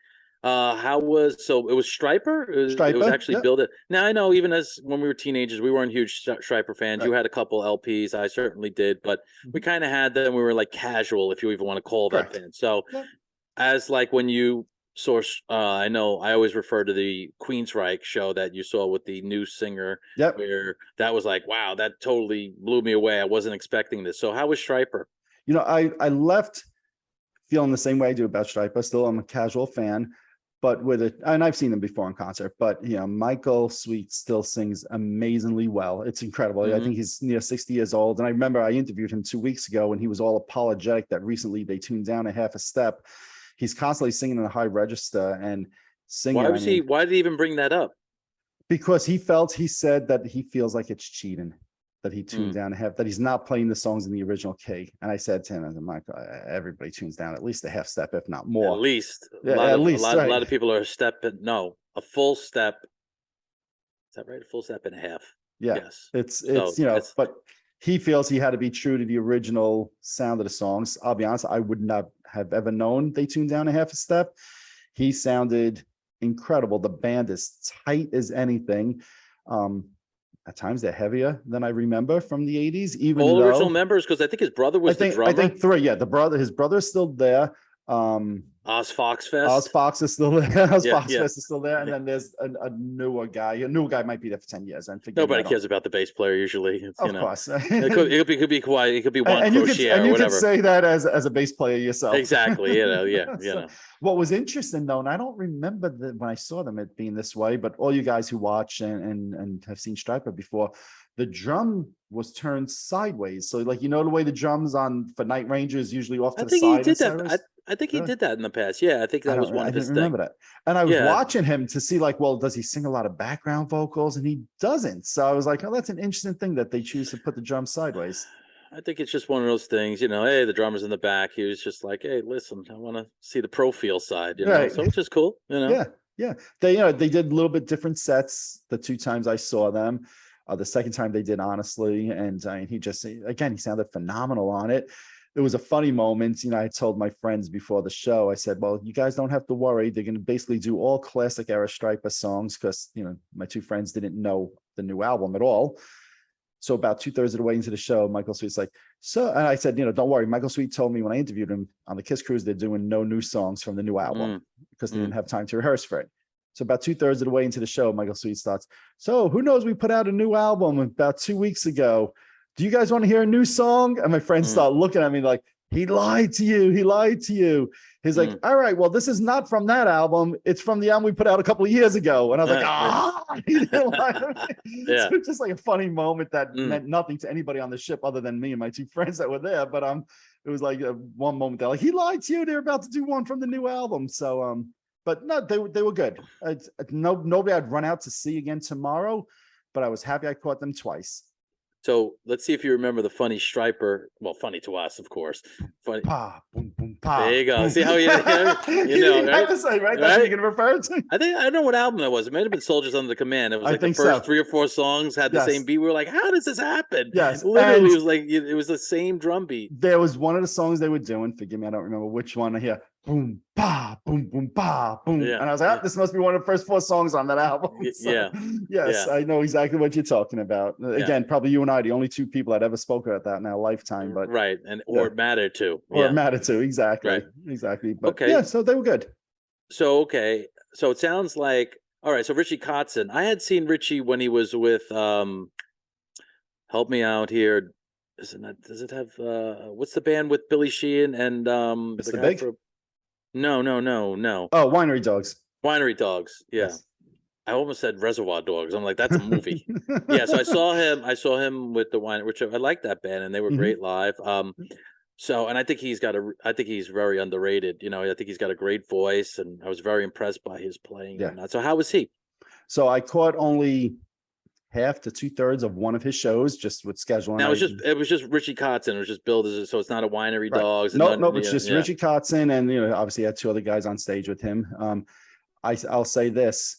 It was Stryper? It was actually billed. Now I know, even as when we were teenagers, we weren't huge Stryper fans. Right. You had a couple LPs, I certainly did, but we kind of had them. We were like casual, if you even want to call that band. So, as like when you source, I know I always refer to the Queensryche show that you saw with the new singer, where that was like, wow, that totally blew me away. I wasn't expecting this. So how was Stryper? I left feeling the same way I do about Stryper. Still, I'm a casual fan, but and I've seen them before in concert, but Michael Sweet still sings amazingly well. It's incredible. I think he's near 60 years old. And I remember I interviewed him 2 weeks ago, and he was all apologetic that recently they tuned down a half a step. He's constantly singing in a high register and singing. Why did he even bring that up? Because he said that he feels like it's cheating, that he tuned down a half, that he's not playing the songs in the original key. And I said to him, "As a Michael, everybody tunes down at least a half step, if not more. At least. A lot of people are a full step. Is that right? A full step and a half. Yeah. Yes. But he feels he had to be true to the original sound of the songs. I'll be honest, I would not have ever known they tuned down a half a step. He sounded incredible. The band is tight as anything. At times they're heavier than I remember from the 80s. Even original members, because I think his brother was the drummer. I think 3. Yeah, his brother is still there. Oz Fox Fest. Oz Fox is still there. Oz Yeah, Fox yeah. Fest is still there, and then there's a newer guy. A newer guy might be there for 10 years. And forgive me, Nobody I don't- cares about the bass player usually. It's, Of course. it could be quiet. It could be Juan and you could Crocier or you could whatever. say that as a bass player yourself. Exactly. So, what was interesting though, and I don't remember when I saw them it being this way, but all you guys who watch and have seen Striper before, the drum was turned sideways. So like, the way the drums for Night Ranger is usually off to I the think side. he did that. sideways. I think he Really? did that in the past. Yeah, I think that was one of his didn't remember things. that. And I was Yeah. watching him to see like, well, does he sing a lot of background vocals? And he doesn't. So I was like, oh, that's an interesting thing that they choose to put the drum sideways. I think it's just one of those things, hey, the drummer's in the back. He was just like, hey, listen, I want to see the pro feel side, Right. so which is cool, Yeah. They did a little bit different sets the 2 times I saw them. The second time they did honestly, and he just, again, he sounded phenomenal on it. It was a funny moment. I told my friends before the show, I said, well, you guys don't have to worry. They're going to basically do all classic era Striper songs because, my 2 friends didn't know the new album at all. So about 2/3 of the way into the show, Michael Sweet's like, and I said, don't worry. Michael Sweet told me when I interviewed him on the Kiss Cruise, they're doing no new songs from the new album because they didn't have time to rehearse for it. So about 2/3 of the way into the show, Michael Sweet starts, so who knows, we put out a new album about 2 weeks ago. Do you guys want to hear a new song? And my friends start looking at me like, he lied to you. He lied to you. He's like, all right, well, this is not from that album. It's from the album we put out a couple of years ago. And I was like, he didn't lie to me. Yeah. So it's just like a funny moment that meant nothing to anybody on the ship other than me and my 2 friends that were there. But it was like one moment they're like, he lied to you. They're about to do one from the new album. So but no, they were good. Nobody I'd run out to see again tomorrow, but I was happy I caught them twice. So let's see if you remember the funny Striper. Well, funny to us, of course. Funny. Pa, boom, boom, pa. There you go. Boom. See how you You right? have to say, right? That's what you're going to refer to. I don't know what album that was. It might have been Soldiers Under the Command. It was I like the think first so. 3 or 4 songs had the same beat. We were like, how does this happen? Yes. Literally, And it was like it was the same drum beat. there was one of the songs they were doing. Forgive me, I don't remember which one. I hear boom, pa, boom, boom, pa, boom. Yeah. And I was like, this must be one of the first 4 songs on that album. So, yes, I know exactly what you're talking about. Again, probably you and I, the only 2 people I'd ever spoken at that in our lifetime. But right. Or it mattered to. Or it mattered to. Exactly. Right. Exactly. But okay. Yeah, so they were good. So, okay. So it sounds like, all right. So Richie Kotzen, I had seen Richie when he was with, help me out here. Does it have, what's the band with Billy Sheehan and, Mr. Big? No. Oh, Winery Dogs. Winery Dogs. Yeah. Yes. I almost said Reservoir Dogs. I'm like, that's a movie. Yeah. So I saw him with the Wine, which I like that band and they were great live. So, and I think he's very underrated. I think he's got a great voice and I was very impressed by his playing. Yeah. So how was he? So I caught only half to 2/3 of one of his shows just with scheduling. Now it was just Richie Kotzen. It was just billed as, so it's not a Winery Dogs. No, it's just Richie Kotzen, and obviously had 2 other guys on stage with him. I'll say this: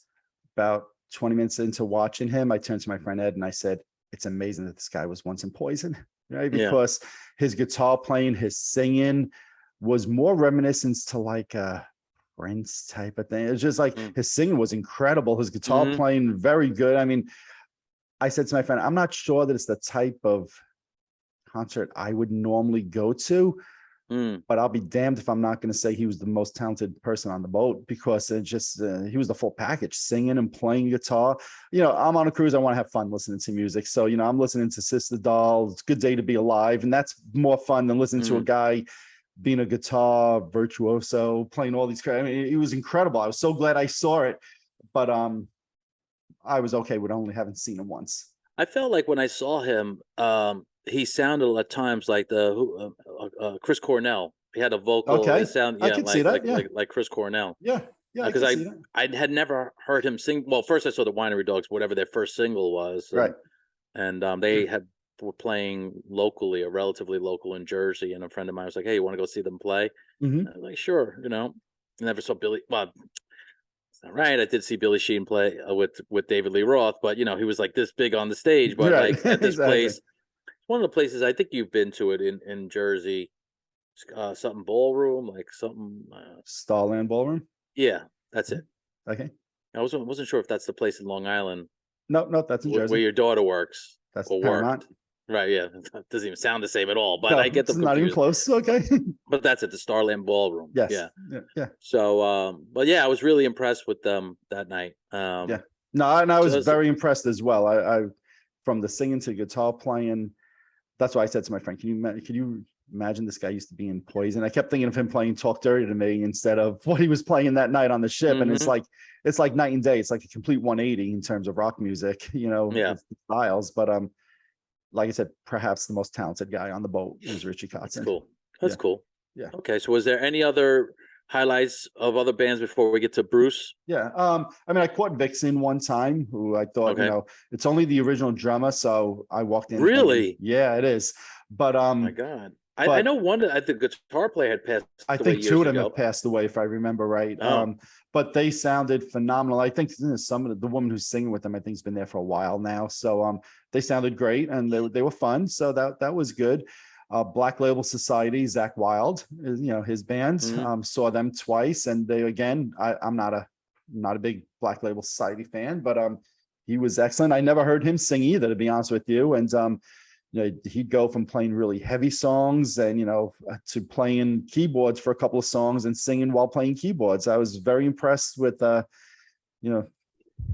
about 20 minutes into watching him, I turned to my friend Ed and I said, "It's amazing that this guy was once in Poison, right? Because his guitar playing, his singing was more reminiscent to like a Prince type of thing. It's just like his singing was incredible. His guitar playing very good. I mean." I said to my friend, I'm not sure that it's the type of concert I would normally go to, but I'll be damned if I'm not going to say he was the most talented person on the boat because it just he was the full package, singing and playing guitar. I'm on a cruise. I want to have fun listening to music. So, I'm listening to Sister Doll. It's a good day to be alive. And that's more fun than listening to a guy being a guitar virtuoso, playing all these. I mean, it was incredible. I was so glad I saw it. But I was okay with only having seen him once. I felt like when I saw him, he sounded at times like the Chris Cornell. He had a vocal. Okay, sound, I could see that. Like Chris Cornell. Yeah, Because I had never heard him sing. Well, first I saw the Winery Dogs, whatever their first single was, right? And they were playing locally, or relatively local in Jersey, and a friend of mine was like, "Hey, you want to go see them play?" I was like, "Sure," Never saw Billy. Well, right, I did see Billy Sheehan play with David Lee Roth, but he was like this big on the stage. But like at this place, one of the places I think you've been to it in Jersey, something ballroom, like something Starland Ballroom. Yeah, that's it. Okay, I wasn't sure if that's the place in Long Island. No, that's in Jersey where your daughter works. That's or Paramount. Worked. Right, yeah, it doesn't even sound the same at all. But No, I get them not even close. Okay, but that's at the Starland Ballroom. Yes. Yeah. Yeah. So, but yeah, I was really impressed with them that night. Yeah. No, and I was so very impressed as well. I from the singing to guitar playing. That's why I said to my friend, can you imagine this guy used to be in Poison? I kept thinking of him playing Talk Dirty to Me instead of what he was playing that night on the ship. And it's like night and day. It's like a complete 180 in terms of rock music, Yeah. styles. But like I said, perhaps the most talented guy on the boat was Richie Kotzen. That's cool. That's cool. Yeah. Okay. So was there any other highlights of other bands before we get to Bruce? Yeah. I mean, I caught Vixen one time, who I thought, it's only the original drummer. So I walked in. Really? Thinking, yeah, it is. But oh my God. I know one. I think the guitar player had passed. I think two of them have passed away, if I remember right. Oh. But they sounded phenomenal. I think some of the woman who's singing with them, I think, has been there for a while now. So they sounded great and they were fun. So that was good. Black Label Society, Zach Wild, his band. Saw them twice, and they again. I'm not a big Black Label Society fan, but he was excellent. I never heard him sing either, to be honest with you. And he'd go from playing really heavy songs and to playing keyboards for a couple of songs and singing while playing keyboards. I was very impressed with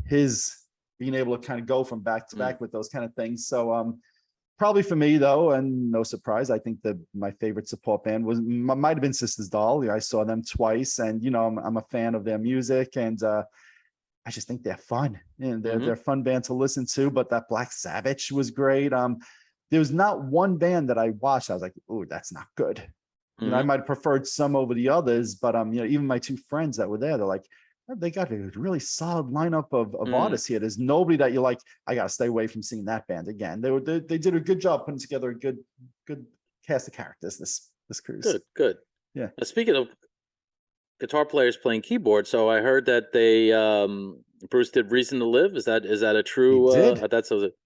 his being able to kind of go from back to back with those kind of things. So probably for me though, and no surprise, I think that my favorite support band might have been Sisters Doll. I saw them twice, and I'm a fan of their music, and I just think they're fun, and they're a fun band to listen to. But that Black Savage was great. There was not one band that I watched I was like, oh, that's not good. I might have preferred some over the others, but even my two friends that were there, they're like, they got a really solid lineup of artists here. There's nobody that you're like, I gotta stay away from seeing that band again. They did a good job putting together a good cast of characters this cruise. Good. Yeah. Speaking of guitar players playing keyboard, so I heard that they Bruce did Reason to Live. Is that a true?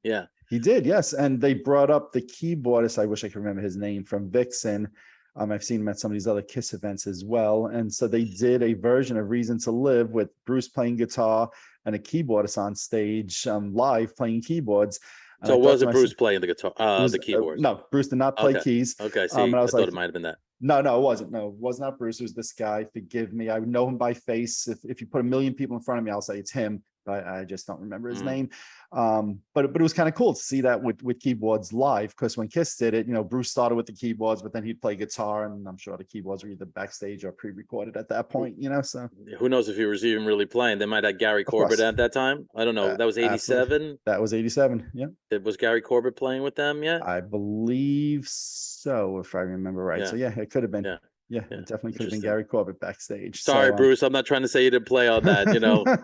Yeah. He did, yes. And they brought up the keyboardist. I wish I could remember his name, from Vixen. I've seen him at some of these other Kiss events as well. And so they did a version of Reason to Live with Bruce playing guitar and a keyboardist on stage live playing keyboards. And so was it Bruce playing the guitar, the keyboards? No, Bruce did not play keys. Okay, see, I thought it might have been that. No, it wasn't. No, it was not Bruce. It was this guy. Forgive me. I know him by face. If you put a million people in front of me, I'll say it's him. But I just don't remember his name. But it was kind of cool to see that with keyboards live, because when Kiss did it, Bruce started with the keyboards, but then he'd play guitar, and I'm sure the keyboards were either backstage or pre-recorded at that point, so. Who knows if he was even really playing? They might have Gary Corbett at that time. I don't know. That was 87? That was 87, yeah. Was Gary Corbett playing with them yet? I believe so, if I remember right. Yeah. So, yeah, it could have been. Yeah, it definitely could have been Gary Corbett backstage. Sorry, Bruce. I'm not trying to say you didn't play on that.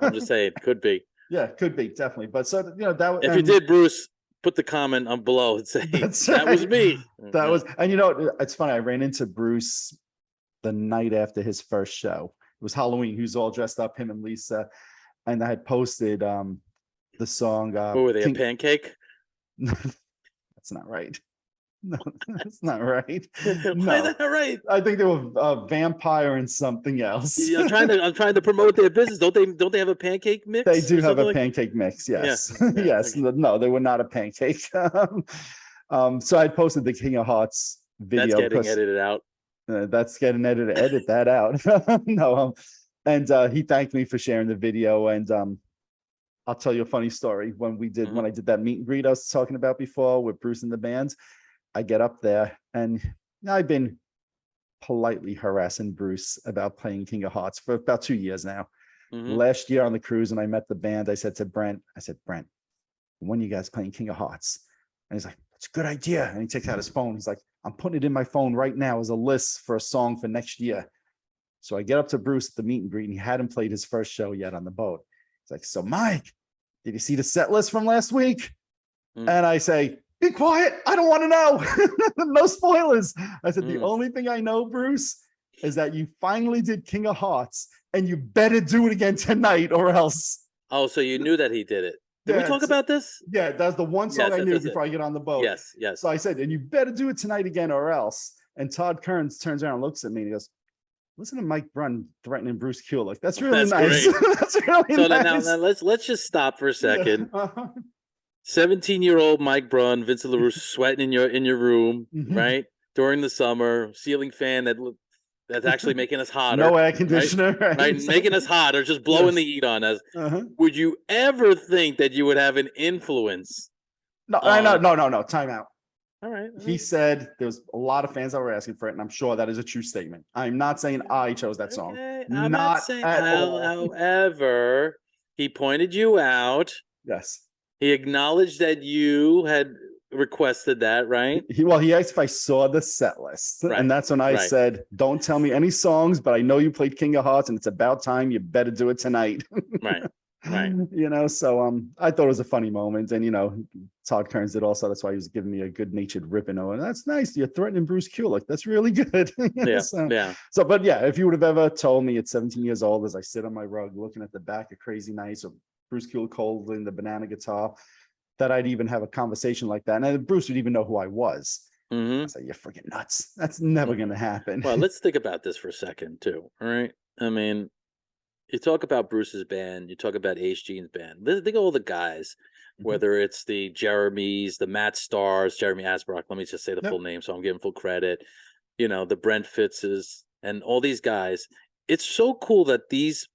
I'm just saying it could be. Yeah, it could be, definitely. But so, that if you did, Bruce, put the comment on below and say that was me. That was, and it's funny. I ran into Bruce the night after his first show. It was Halloween. He was all dressed up, him and Lisa, and I had posted the song. What were they? A pancake? That's not right. No, that's not right. Why is that not right? I think they were a vampire and something else. Yeah, I'm trying to promote their business. Don't they have a pancake mix? They do have a pancake mix. Yes. Yeah. Yes. Okay. No, they were not a pancake. So I posted the King of Hearts video. That's getting edited out. That's getting edited. Edit that out. No. And he thanked me for sharing the video. And I'll tell you a funny story. When I did that meet and greet I was talking about before with Bruce and the band, I get up there, and I've been politely harassing Bruce about playing King of Hearts for about 2 years now. Last year on the cruise, when I met the band, I said to Brent, Brent, when are you guys playing King of Hearts? And he's like, that's a good idea. And he takes out his phone. He's like, I'm putting it in my phone right now as a list for a song for next year. So I get up to Bruce at the meet and greet, and he hadn't played his first show yet on the boat. He's like, so Mike, did you see the set list from last week? And I say, be quiet. I don't want to know. No spoilers. I said, the only thing I know, Bruce, is that you finally did King of Hearts, and you better do it again tonight or else. Oh, so you knew that he did it. Did we talk about this? Yeah, that's the one song I knew before I get on the boat. Yes. So I said, and you better do it tonight again or else. And Todd Kearns turns around and looks at me and he goes, listen to Mike Brunn threatening Bruce Kulick. That's really nice. That's really nice. Now let's just stop for a second. 17-year-old Mike Brunn, Vincent LaRusso sweating in your room, right? during the summer, ceiling fan that's actually making us hotter. No air Right? conditioner, Right? Making us hot or just blowing the heat on us. Uh-huh. Would you ever think that you would have an influence? No, no. Time out. All right. He said there's a lot of fans that were asking for it, and I'm sure that is a true statement. I'm not saying I chose that song. Okay, I'm not Not saying. at all. However, he pointed you out. Yes. He acknowledged that you had requested that, right? He asked if I saw the set list, Right, and that's when I right. said, "Don't tell me any songs, but I know you played King of Hearts, and it's about time. You better do it tonight." Right. Right. So I thought it was a funny moment, and Todd Kearns did also. That's why he was giving me a good-natured ripping. And that's nice. You're threatening Bruce Kulick. That's really good. Yeah. So, but yeah, if you would have ever told me at 17 years old, as I sit on my rug looking at the back of Crazy Nights of Bruce Kulick holding the banana guitar, that I'd even have a conversation like that, and Bruce would even know who I was. Mm-hmm. I say, "You're freaking nuts. That's never going to happen." Well, let's think about this for a second, too. All right. I mean, you talk about Bruce's band, you talk about Ace Gene's band. Think of all the guys, whether it's the Jeremys, the Matt Stars, Jeremy Asbrock, let me just say the full name so I'm giving full credit, the Brent Fitzes, and all these guys. It's so cool that these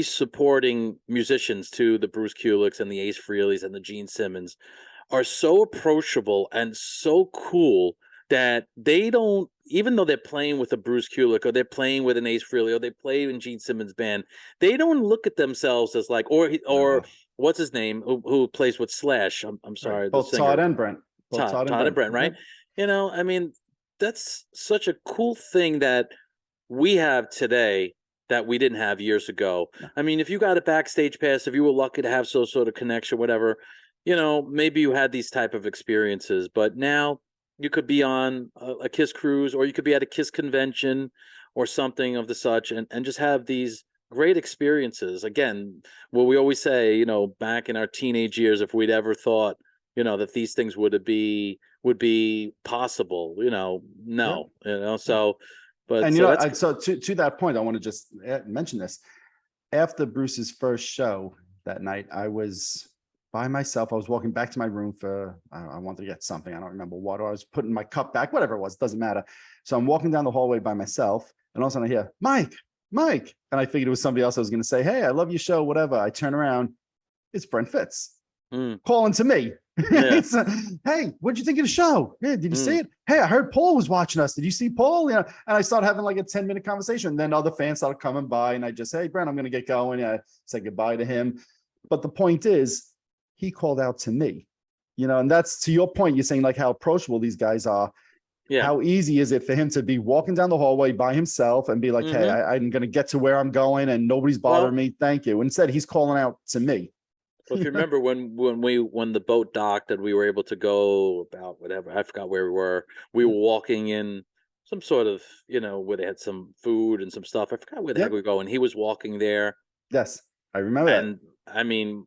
supporting musicians to the Bruce Kulicks and the Ace Frehleys and the Gene Simmons are so approachable and so cool that they don't, even though they're playing with a Bruce Kulick or they're playing with an Ace Frehley or they play in Gene Simmons' band, they don't look at themselves as like, or what's his name, who plays with Slash? I'm sorry, right. Both the singer. Todd and Brent. Todd and Brent, right? I mean, that's such a cool thing that we have today that we didn't have years ago. No. I mean, if you got a backstage pass, if you were lucky to have some sort of connection, whatever, maybe you had these type of experiences, but now you could be on a Kiss cruise, or you could be at a Kiss convention or something of the such, and just have these great experiences. Again, what we always say, back in our teenage years, if we'd ever thought, that these things would be possible, no, so. But and so to that point, I want to just mention this. After Bruce's first show that night, I was by myself. I was walking back to my room I wanted to get something. I don't remember what. Or I was putting my cup back, whatever it was, doesn't matter. So I'm walking down the hallway by myself, and all of a sudden I hear, Mike. And I figured it was somebody else I was going to say, "Hey, I love your show," whatever. I turn around, it's Brent Fitz calling to me. Yeah. "Hey, what'd you think of the show? Yeah, did you see it? Hey, I heard Paul was watching us. Did you see Paul?" And I started having like a 10-minute conversation. Then other fans started coming by, and I just, "Hey, Brent, I'm going to get going." I said goodbye to him. But the point is, he called out to me, and that's to your point. You're saying like how approachable these guys are. Yeah. How easy is it for him to be walking down the hallway by himself and be like, "Hey, I'm going to get to where I'm going, and nobody's bothering me. Thank you." Instead, he's calling out to me. Well, if you remember when the boat docked and we were able to go about whatever, I forgot where we were walking in some sort of, where they had some food and some stuff. I forgot where the heck we were going. He was walking there. Yes, I remember that. And I mean,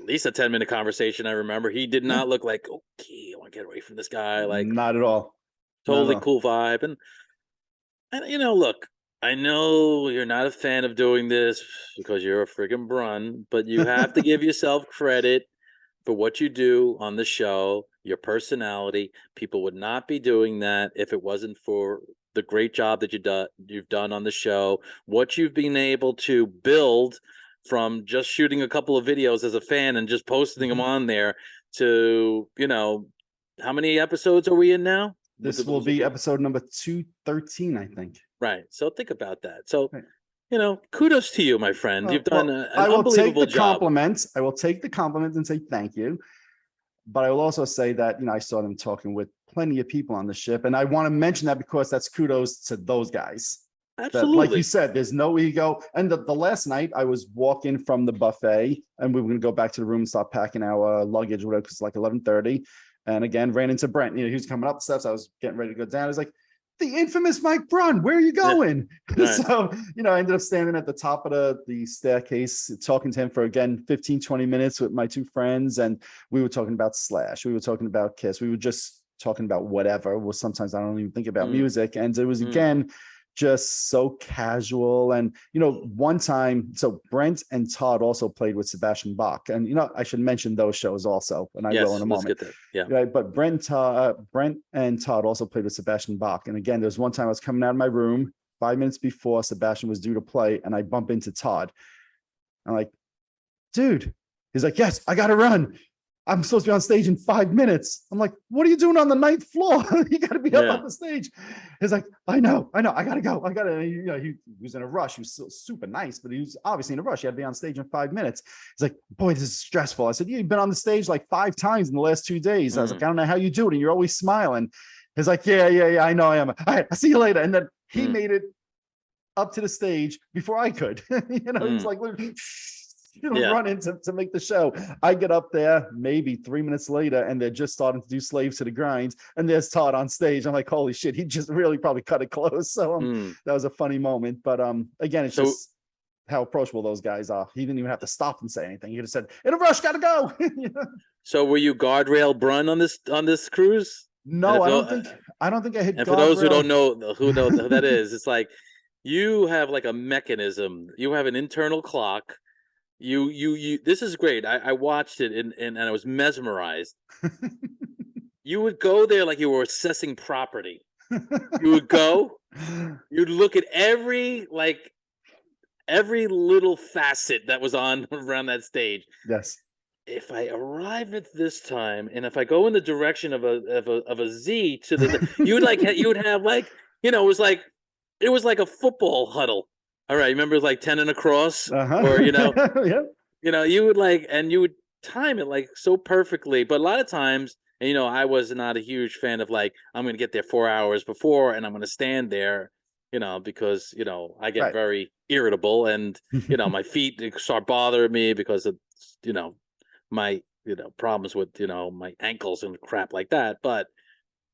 at least a 10-minute conversation. I remember he did not look like, okay, I want to get away from this guy. Like, not at all. Totally cool vibe. And look, I know you're not a fan of doing this because you're a friggin' Brunn, but you have to give yourself credit for what you do on the show, your personality. People would not be doing that if it wasn't for the great job that you've done on the show, what you've been able to build from just shooting a couple of videos as a fan and just posting them on there to, how many episodes are we in now? This will be episode number 213, I think. Right. So think about that. So, kudos to you, my friend. You've done an I will unbelievable take the job. compliments. I will take the compliments and say thank you. But I will also say that, I saw them talking with plenty of people on the ship. And I want to mention that because that's kudos to those guys. Absolutely. Like you said, there's no ego. And the last night I was walking from the buffet and we were going to go back to the room and start packing our luggage, whatever, because it's like 11:30. And again, ran into Brent. He was coming up the steps. I was getting ready to go down. I was like, "The infamous Mike Brunn, where are you going?" Yeah. Right. So, I ended up standing at the top of the staircase, talking to him for, again, 15, 20 minutes with my two friends. And we were talking about Slash. We were talking about Kiss. We were just talking about whatever. Well, sometimes I don't even think about music. And it was, again, just so casual. And, one time, so Brent and Todd also played with Sebastian Bach. And, I should mention those shows also, and I will in a moment. Let's get that. Yeah. Right. But Brent and Todd also played with Sebastian Bach. And again, there's one time I was coming out of my room 5 minutes before Sebastian was due to play, and I bump into Todd. I'm like, dude, he's like, yes, I got to run. I'm supposed to be on stage in 5 minutes. I'm like, what are you doing on the 9th floor? You got to be up on the stage. He's like, I know. I got to go. He was in a rush. He was so super nice, but he was obviously in a rush. He had to be on stage in 5 minutes. He's like, boy, this is stressful. I said, you've been on the stage like 5 times in the last 2 days. I was like, I don't know how you do it. And you're always smiling. He's like, yeah, I know I am. All right, I'll see you later. And then he made it up to the stage before I could. He was like, running to make the show. I get up there maybe 3 minutes later, and they're just starting to do Slave to the Grind, and there's Todd on stage. I'm like, holy shit, he just really probably cut it close. So that was a funny moment. But again, it's just how approachable those guys are. He didn't even have to stop and say anything. He just said, in a rush, gotta go. So were you guardrail Brunn on this cruise? No, I don't think I hit. And for those who don't know who that is, it's like you have like a mechanism. You have an internal clock. You this is great. I watched it and I was mesmerized. You would go there like you were assessing property. You would go, you'd look at every little facet that was on around that stage. Yes. If I arrive at this time, and if I go in the direction of a Z to the, you would have like, it was like a football huddle. All right, remember like 10 and a cross, or yeah. You would you would time it like so perfectly. But a lot of times, and I was not a huge fan of like, I'm going to get there 4 hours before, and I'm going to stand there, because I get very irritable, and my feet start bothering me because of my problems with my ankles and crap like that. But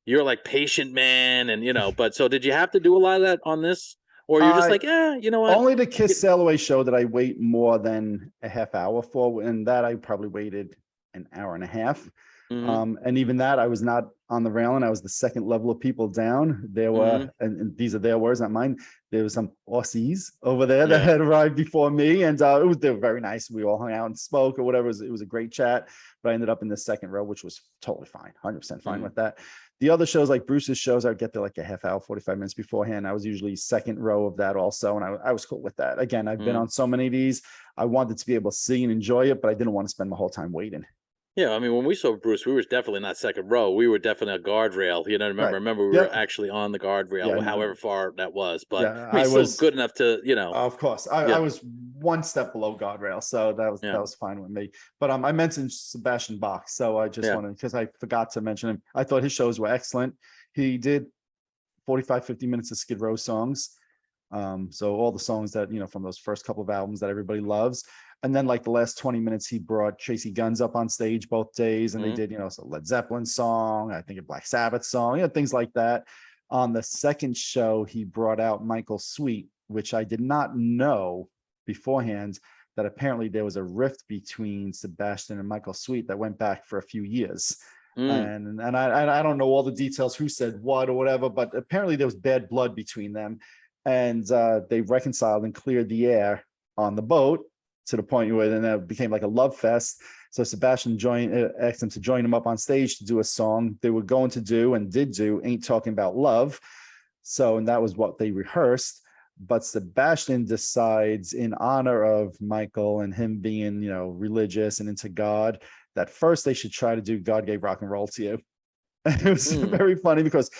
you're like patient man, and but so did you have to do a lot of that on this? Or you're just like, you know what? Only the Kiss Sail Away show that I wait more than a half hour for, and that I probably waited an hour and a half. And even that, I was not on the railing. I was the second level of people down. There were, and these are their words, not mine. There was some Aussies over there that had arrived before me, and they were very nice. We all hung out and spoke or whatever. It was a great chat. But I ended up in the second row, which was totally fine, 100% fine with that. The other shows, like Bruce's shows, I'd get there like a half hour, 45 minutes beforehand. I was usually second row of that also, and I was cool with that. Again, I've been on so many of these. I wanted to be able to see and enjoy it, but I didn't want to spend the whole time waiting. Yeah, I mean, when we saw Bruce, we were definitely not second row. We were definitely a guardrail. Remember, we were actually on the guardrail, however far that was. But I was still good enough to, Of course, I was one step below guardrail, so that was fine with me. But I mentioned Sebastian Bach, so I just wanted, because I forgot to mention him. I thought his shows were excellent. He did 45, 50 minutes of Skid Row songs. So all the songs that, from those first couple of albums that everybody loves. And then like the last 20 minutes, he brought Tracy Guns up on stage both days. And they did, so Led Zeppelin song, I think a Black Sabbath song, things like that. On the second show, he brought out Michael Sweet, which I did not know beforehand, that apparently there was a rift between Sebastian and Michael Sweet that went back for a few years. And I don't know all the details, who said what or whatever, but apparently there was bad blood between them. And they reconciled and cleared the air on the boat, to the point where then it became like a love fest. So Sebastian asked him to join him up on stage to do a song they were going to do and did do, Ain't Talking About Love. So, and that was what they rehearsed. But Sebastian decides, in honor of Michael and him being, religious and into God, that first they should try to do God Gave Rock and Roll to You. It was very funny because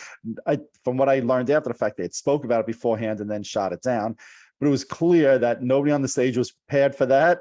from what I learned after the fact, they had spoke about it beforehand and then shot it down. But it was clear that nobody on the stage was prepared for that.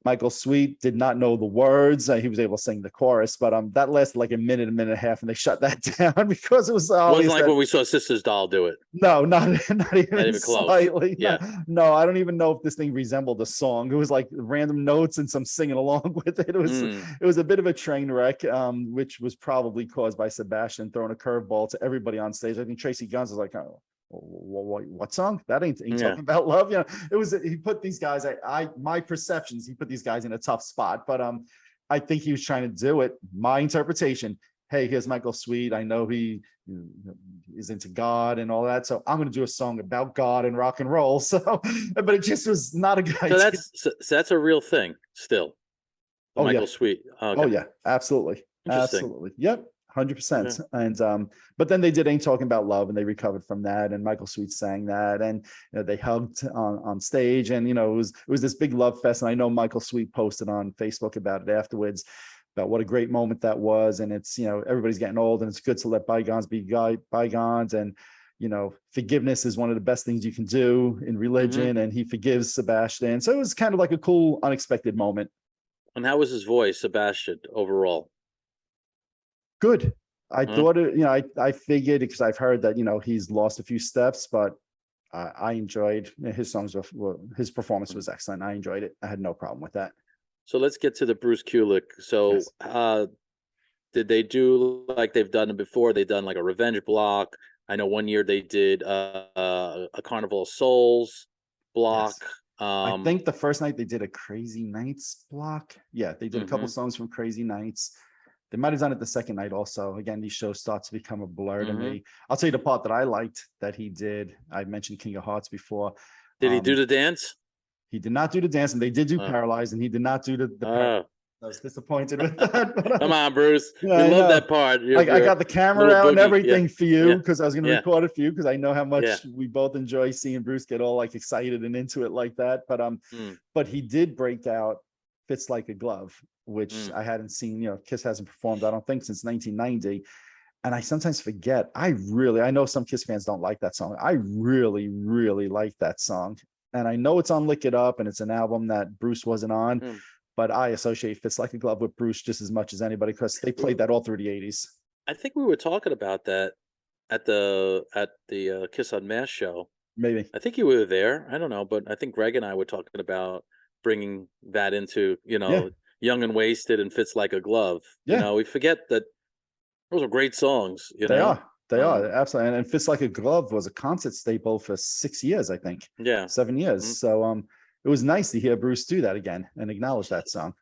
Michael Sweet did not know the words. He was able to sing the chorus, but that lasted like a minute and a half, and they shut that down because it was obvious. It wasn't like when we saw Sister's Doll do it. No, not even slightly. Close. Yeah. No, I don't even know if this thing resembled a song. It was like random notes and some singing along with it. It was a bit of a train wreck, which was probably caused by Sebastian throwing a curveball to everybody on stage. I think Tracy Guns was like, oh, what song? That ain't talking about love. It was, he put these guys, my perceptions, he put these guys in a tough spot, but I think he was trying to do it. My interpretation, hey, here's Michael Sweet. I know he is into God and all that. So I'm going to do a song about God and rock and roll. So, but it just was not a good So idea. that's a real thing still. The Oh, yeah. Michael Sweet. Okay. Oh, yeah, absolutely. Interesting. Absolutely. Yep. 100%. Yeah. And but then they did Ain't Talking About Love, and they recovered from that, and Michael Sweet sang that, and they hugged on stage, and it was this big love fest. And I know Michael Sweet posted on Facebook about it afterwards, about what a great moment that was. And it's everybody's getting old, and it's good to let bygones be bygones. And forgiveness is one of the best things you can do in religion, and he forgives Sebastian. So it was kind of like a cool, unexpected moment. And how was his voice, Sebastian, overall? Good. I thought it, I figured, because I've heard that, he's lost a few steps, but I enjoyed his songs. His performance was excellent. I enjoyed it. I had no problem with that. So let's get to the Bruce Kulick. So Yes. did they do like they've done it before? They've done like a Revenge block. I know one year they did a Carnival of Souls block. Yes. I think the first night they did a Crazy Nights block. Yeah, they did a couple songs from Crazy Nights. They might have done it the second night also. Again, these shows start to become a blur to me. I'll tell you the part that I liked that he did. I mentioned King of Hearts before. Did he do the dance? He did not do the dance, and they did do Paralyzed, and he did not do the I was disappointed with that. But come on, Bruce. Yeah, we love that part. I got the camera out and everything for you, because I was going to record it for you, because I know how much we both enjoy seeing Bruce get all like excited and into it like that. But he did break out Fits Like a Glove, which I hadn't seen. Kiss hasn't performed, I don't think, since 1990. And I sometimes forget. I know some Kiss fans don't like that song. I really, really like that song. And I know it's on Lick It Up, and it's an album that Bruce wasn't on. But I associate Fits Like a Glove with Bruce just as much as anybody, because they played that all through the 80s. I think we were talking about that at the Kiss Unmasked show. Maybe. I think you were there. I don't know, but I think Greg and I were talking about bringing that into, Young and Wasted and Fits Like a Glove. Yeah. We forget that those are great songs. They are absolutely. And Fits Like a Glove was a concert staple for 6 years, I think. Yeah. 7 years. So it was nice to hear Bruce do that again and acknowledge that song.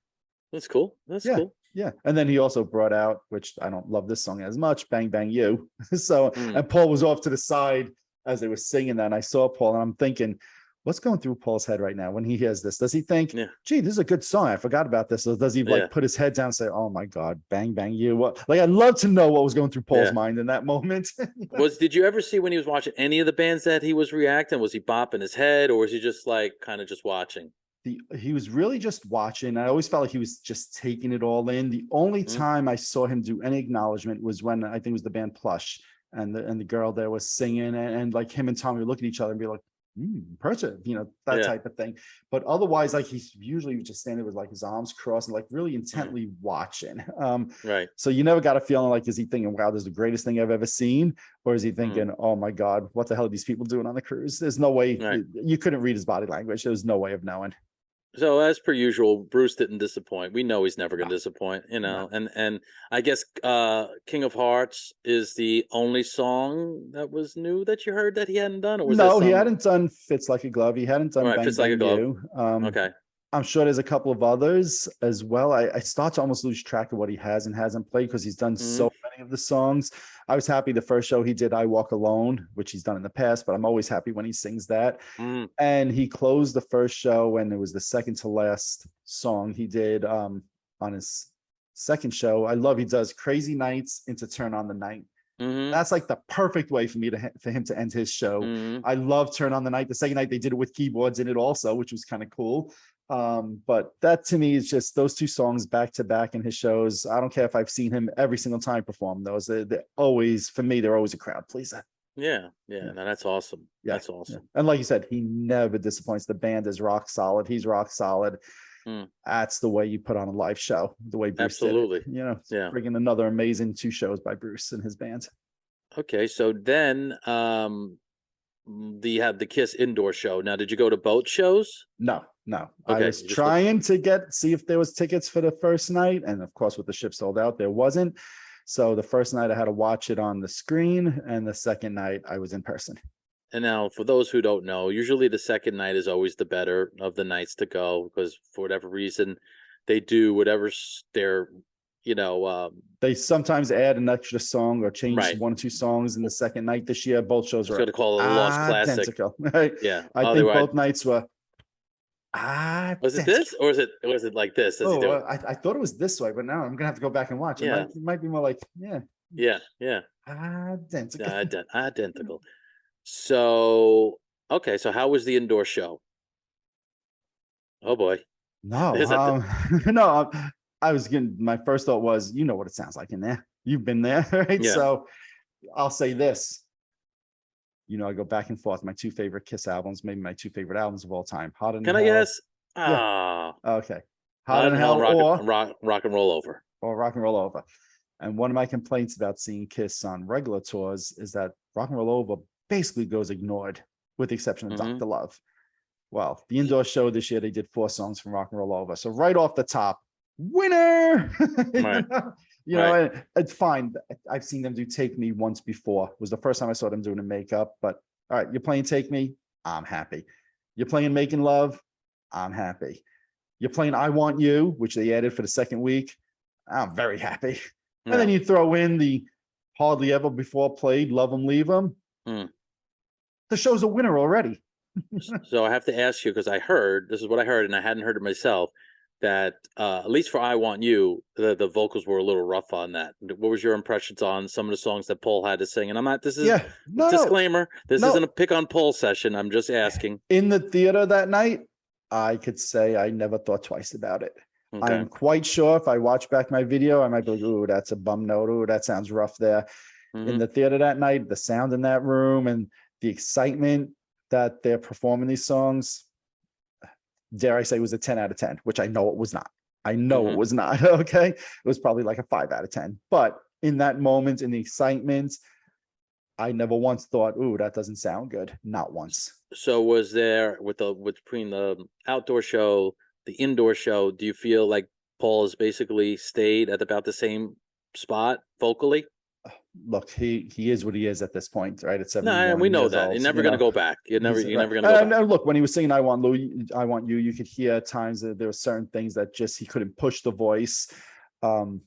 That's cool. That's cool. Yeah. And then he also brought out, which I don't love this song as much, Bang Bang You. So and Paul was off to the side as they were singing that, and I saw Paul, and I'm thinking, what's going through Paul's head right now when he hears this? Does he think, gee, this is a good song, I forgot about this? Or does he put his head down and say, oh my God, Bang Bang You? What? Like, I'd love to know what was going through Paul's mind in that moment. Did you ever see when he was watching any of the bands that he was reacting? Was he bopping his head, or was he just like kind of just watching? He was really just watching. I always felt like he was just taking it all in. The only time I saw him do any acknowledgement was when I think it was the band Plush, and the girl there was singing, and like him and Tommy would look at each other and be like, impressive, that type of thing. But otherwise, like, he's usually just standing with like his arms crossed and like really intently watching. Right. So you never got a feeling like, is he thinking, wow, this is the greatest thing I've ever seen? Or is he thinking, oh my God, what the hell are these people doing on the cruise? There's no way. You couldn't read his body language. There was no way of knowing. So as per usual, Bruce didn't disappoint. We know he's never going to disappoint, and I guess King of Hearts is the only song that was new that you heard that he hadn't done, or was he hadn't done Fits Like a Glove. He hadn't done Bang Fits Bang Like a Glove. You. Okay. I'm sure there's a couple of others as well. I start to almost lose track of what he has and hasn't played, because he's done so many of the songs. I was happy the first show he did, I Walk Alone, which he's done in the past, but I'm always happy when he sings that. And he closed the first show, and it was the second to last song he did on his second show. I love he does Crazy Nights into Turn on the Night. That's like the perfect way for him to end his show. I love Turn on the Night. The second night they did it with keyboards in it also, which was kind of cool. But that to me is just those two songs back to back in his shows. I don't care if I've seen him every single time perform those. They're always, for me, they're always a crowd pleaser. Yeah. No, that's awesome. Yeah. That's awesome. And like you said, he never disappoints. The band is rock solid. He's rock solid. That's the way you put on a live show. The way Bruce did it. Bringing another amazing 2 shows by Bruce and his band. Okay, so then you have the Kiss indoor show. Now, did you go to both shows? No. Okay, I was trying to see if there was tickets for the first night, and of course, with the ship sold out, there wasn't. So the first night I had to watch it on the screen, and the second night I was in person. And now, for those who don't know, usually the second night is always the better of the nights to go, because for whatever reason, they do whatever their They sometimes add an extra song or change right. one or two songs in the second night this year. Both shows I was were going to call it a lost classic. identical. Right? Yeah. I Oh, they think were. both nights were Was it identical. this, or was it like this? Does he do it? I thought it was this way, but now I'm gonna have to go back and watch. Yeah. It might be more like, yeah, Yeah. identical. Identical. So, okay. So how was the indoor show? Oh boy. No, Is that no. I was getting, my first thought was, you know what it sounds like in there. You've been there, right? Yeah. So I'll say this. I go back and forth. My two favorite Kiss albums, maybe my two favorite albums of all time. Hot in Can I Hell. guess? Yeah. Ah, Okay. Hot in Hell, rock and roll over. Or Rock and Roll Over. And one of my complaints about seeing Kiss on regular tours is that Rock and Roll Over basically goes ignored, with the exception of Mhm. Dr. Love. Well, the indoor show this year, they did 4 songs from Rock and Roll Over. So right off the top, winner. Right. And it's fine. I've seen them do Take Me once before. It was the first time I saw them doing a makeup. But all right, you're playing Take Me, I'm happy. You're playing Making Love, I'm happy. You're playing I Want You, which they added for the second week, I'm very happy. And then Yeah. you throw in the hardly ever before played Love 'Em Leave 'Em. Mm. The show's a winner already. So I have to ask you, because this is what I heard, and I hadn't heard it myself, that at least for I Want You, the vocals were a little rough on that. What was your impressions on some of the songs that Paul had to sing? And I'm not, this is disclaimer, this isn't a pick on Paul session. I'm just asking. In the theater that night, I could say I never thought twice about it. Okay. I'm quite sure if I watch back my video, I might be like, ooh, that's a bum note. Ooh, that sounds rough there. Mhm. In the theater that night, the sound in that room and the excitement that they're performing these songs, dare I say, was a 10 out of 10, which I know it was not. I know it Mhm. was not. Okay. It was probably like a 5 out of 10. But in that moment, in the excitement, I never once thought, ooh, that doesn't sound good. Not once. So was there between the outdoor show, the indoor show, do you feel like Paul has basically stayed at about the same spot vocally? Look, he is what he is at this point, right? At No, 71 we know years that. old, You're never going to go back. You're never going to go and back. look, when he was singing I Want You, you could hear at times that there were certain things that just he couldn't push the voice. Didn't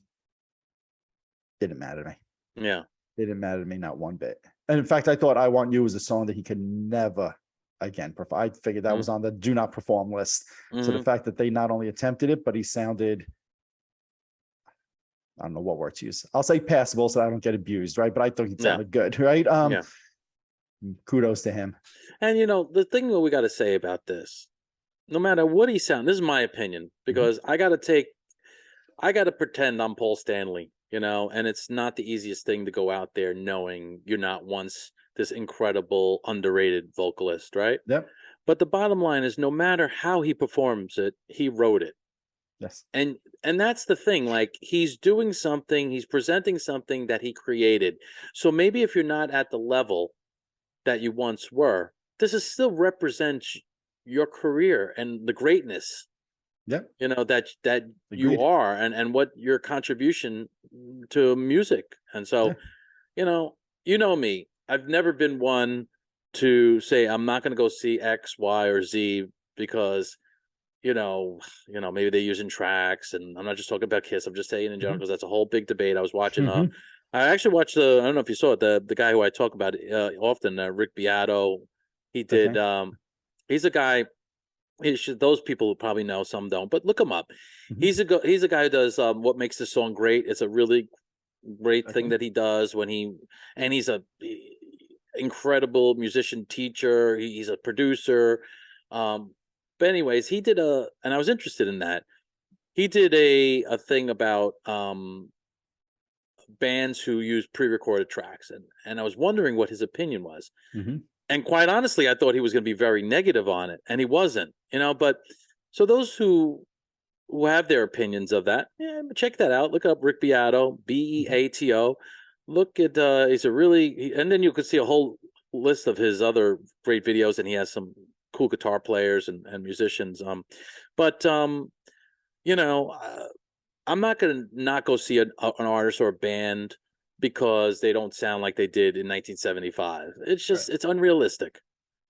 matter to me. Yeah. It didn't matter to me, not one bit. And in fact, I thought I Want You was a song that he could never again perform. I figured that was on the do not perform list. So the fact that they not only attempted it, but he sounded, I don't know what word to use. I'll say passable so I don't get abused, right? But I thought he sounded good, right? Yeah. Kudos to him. And the thing that we got to say about this, no matter what he sounds, this is my opinion, because I got to pretend I'm Paul Stanley, and it's not the easiest thing to go out there knowing you're not once this incredible, underrated vocalist, right? Yep. But the bottom line is, no matter how he performs it, he wrote it. Yes. And that's the thing, like he's doing something, he's presenting something that he created. So maybe if you're not at the level that you once were, this is still represents your career and the greatness. Yeah. That you Agreed. are and what your contribution to music. And so, you know me, I've never been one to say I'm not going to go see X, Y, or Z because maybe they're using tracks, and I'm not just talking about Kiss. I'm just saying in general because that's a whole big debate. I was watching. I actually watched I don't know if you saw it. The guy who I talk about often, Rick Beato. He did. He's a guy. Those people who probably know, some don't, but look him up. He's a guy who does what makes the song great. It's a really great thing that he does he's a incredible musician, teacher. He's a producer. But anyways, he did and I was interested in that. He did a thing about bands who use pre-recorded tracks, and I was wondering what his opinion was. And quite honestly, I thought he was going to be very negative on it, and he wasn't. But so those who have their opinions of that, check that out. Look up Rick Beato, Beato. Look at he's a really, and then you could see a whole list of his other great videos, and he has some cool guitar players and musicians. But I'm not going to not go see an artist or a band because they don't sound like they did in 1975. It's just it's unrealistic.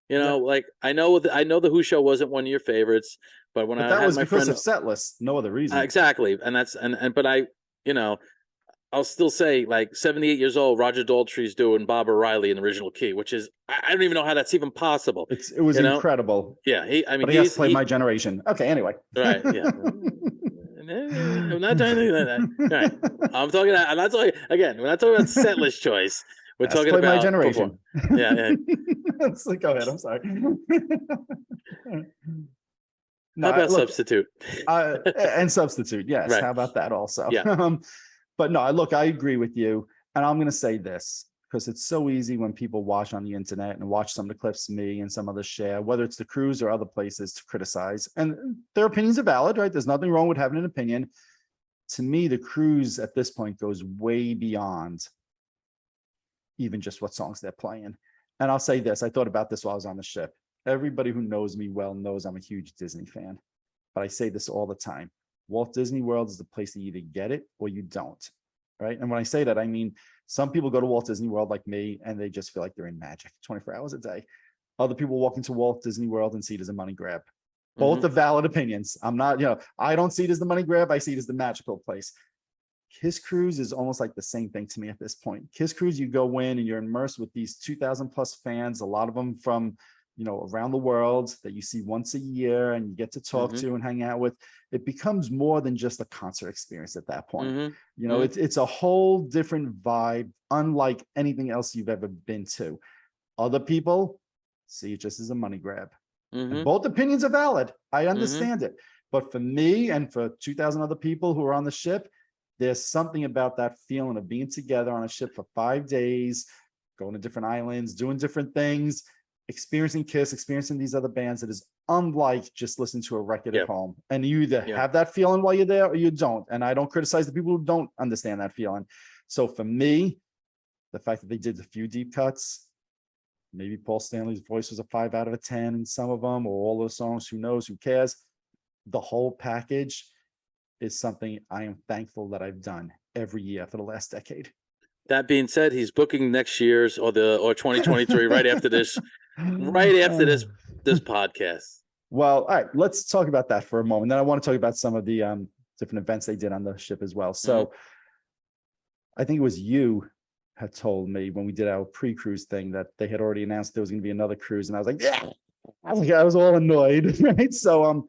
Like I know the Who show wasn't one of your favorites, but when that was because of set list, no other reason. Exactly, and that's but you know, I'll still say like 78 years old, Roger Daltrey's doing Bob O'Reilly in the original key, which is I don't even know how that's even possible. It was incredible. Yeah, but he has to play My Generation. Okay, anyway. Right. Yeah. I'm not talking about that. Right. I'm not talking again. We're not talking about set list choice. We're talking play about My Generation. Yeah. Go ahead. I'm sorry. How about Substitute? And Substitute, yes. Right. How about that also? Yeah. But no, look, I agree with you. And I'm going to say this, because it's so easy when people watch on the internet and watch some of the clips me and some others share, whether it's the Kruise or other places, to criticize. And their opinions are valid, right? There's nothing wrong with having an opinion. To me, the Kruise at this point goes way beyond even just what songs they're playing. And I'll say this, I thought about this while I was on the ship. Everybody who knows me well knows I'm a huge Disney fan, but I say this all the time. Walt Disney World is the place that you either get it or you don't, right? And when I say that, I mean, some people go to Walt Disney World like me, and they just feel like they're in magic 24 hours a day. Other people walk into Walt Disney World and see it as a money grab. Both are valid opinions. I'm not, I don't see it as the money grab. I see it as the magical place. Kiss Cruise is almost like the same thing to me at this point. Kiss Cruise, you go in and you're immersed with these 2,000 plus fans, a lot of them from around the world that you see once a year and you get to talk to and hang out with. It becomes more than just a concert experience at that point. It's a whole different vibe, unlike anything else you've ever been to. Other people see it just as a money grab. And both opinions are valid. I understand it. But for me and for 2,000 other people who are on the ship, there's something about that feeling of being together on a ship for 5 days, going to different islands, doing different things, experiencing Kiss, experiencing these other bands that is unlike just listening to a record at home. And you either have that feeling while you're there or you don't. And I don't criticize the people who don't understand that feeling. So for me, the fact that they did a few deep cuts, maybe Paul Stanley's voice was a 5 out of a 10 in some of them, or all those songs, who knows, who cares? The whole package is something I am thankful that I've done every year for the last decade. That being said, he's booking next year's or 2023 right after this podcast. Well, all right, let's talk about that for a moment. Then I want to talk about some of the different events they did on the ship as well. So I think it was you had told me when we did our pre-cruise thing that they had already announced there was going to be another cruise, and I was like, yeah, I was all annoyed, right? So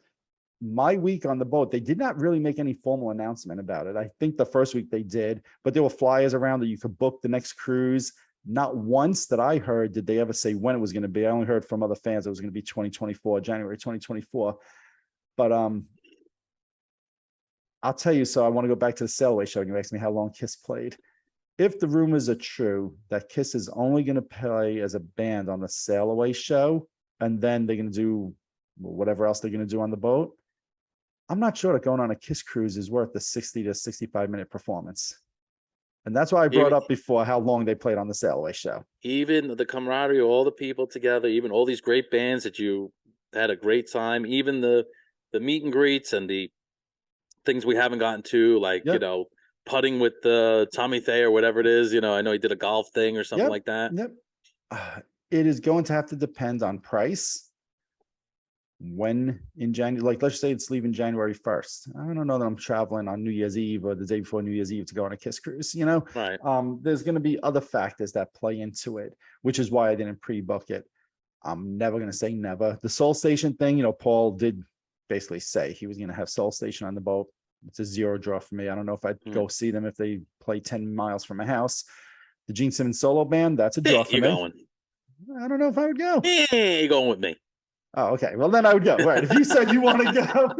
my week on the boat, they did not really make any formal announcement about it. I think the first week they did, but there were flyers around that you could book the next cruise. Not once that I heard did they ever say when it was going to be. I only heard from other fans it was going to be 2024, January 2024. But I'll tell you, so I want to go back to the Sail Away show, and you asked me how long Kiss played. If the rumors are true that Kiss is only going to play as a band on the Sail Away show, and then they're going to do whatever else they're going to do on the boat, I'm not sure that going on a Kiss cruise is worth the 60 to 65 minute performance. And that's why I brought up before how long they played on the Sail Away show. Even the camaraderie, all the people together, even all these great bands that you had a great time, even the meet and greets and the things we haven't gotten to, like, putting with Tommy Thayer, whatever it is, I know he did a golf thing or something like that. It is going to have to depend on price. When in January, like let's say it's leaving January 1st. I don't know that I'm traveling on New Year's Eve or the day before New Year's Eve to go on a Kiss cruise, Right. There's going to be other factors that play into it, which is why I didn't pre-book it. I'm never going to say never. The Soul Station thing, Paul did basically say he was going to have Soul Station on the boat. It's a zero draw for me. I don't know if I'd go see them if they play 10 miles from my house. The Gene Simmons solo band, that's a draw for me. Going. I don't know if I would go. You're going with me. Oh, okay. Well, then I would go. Right. If you said you want to go,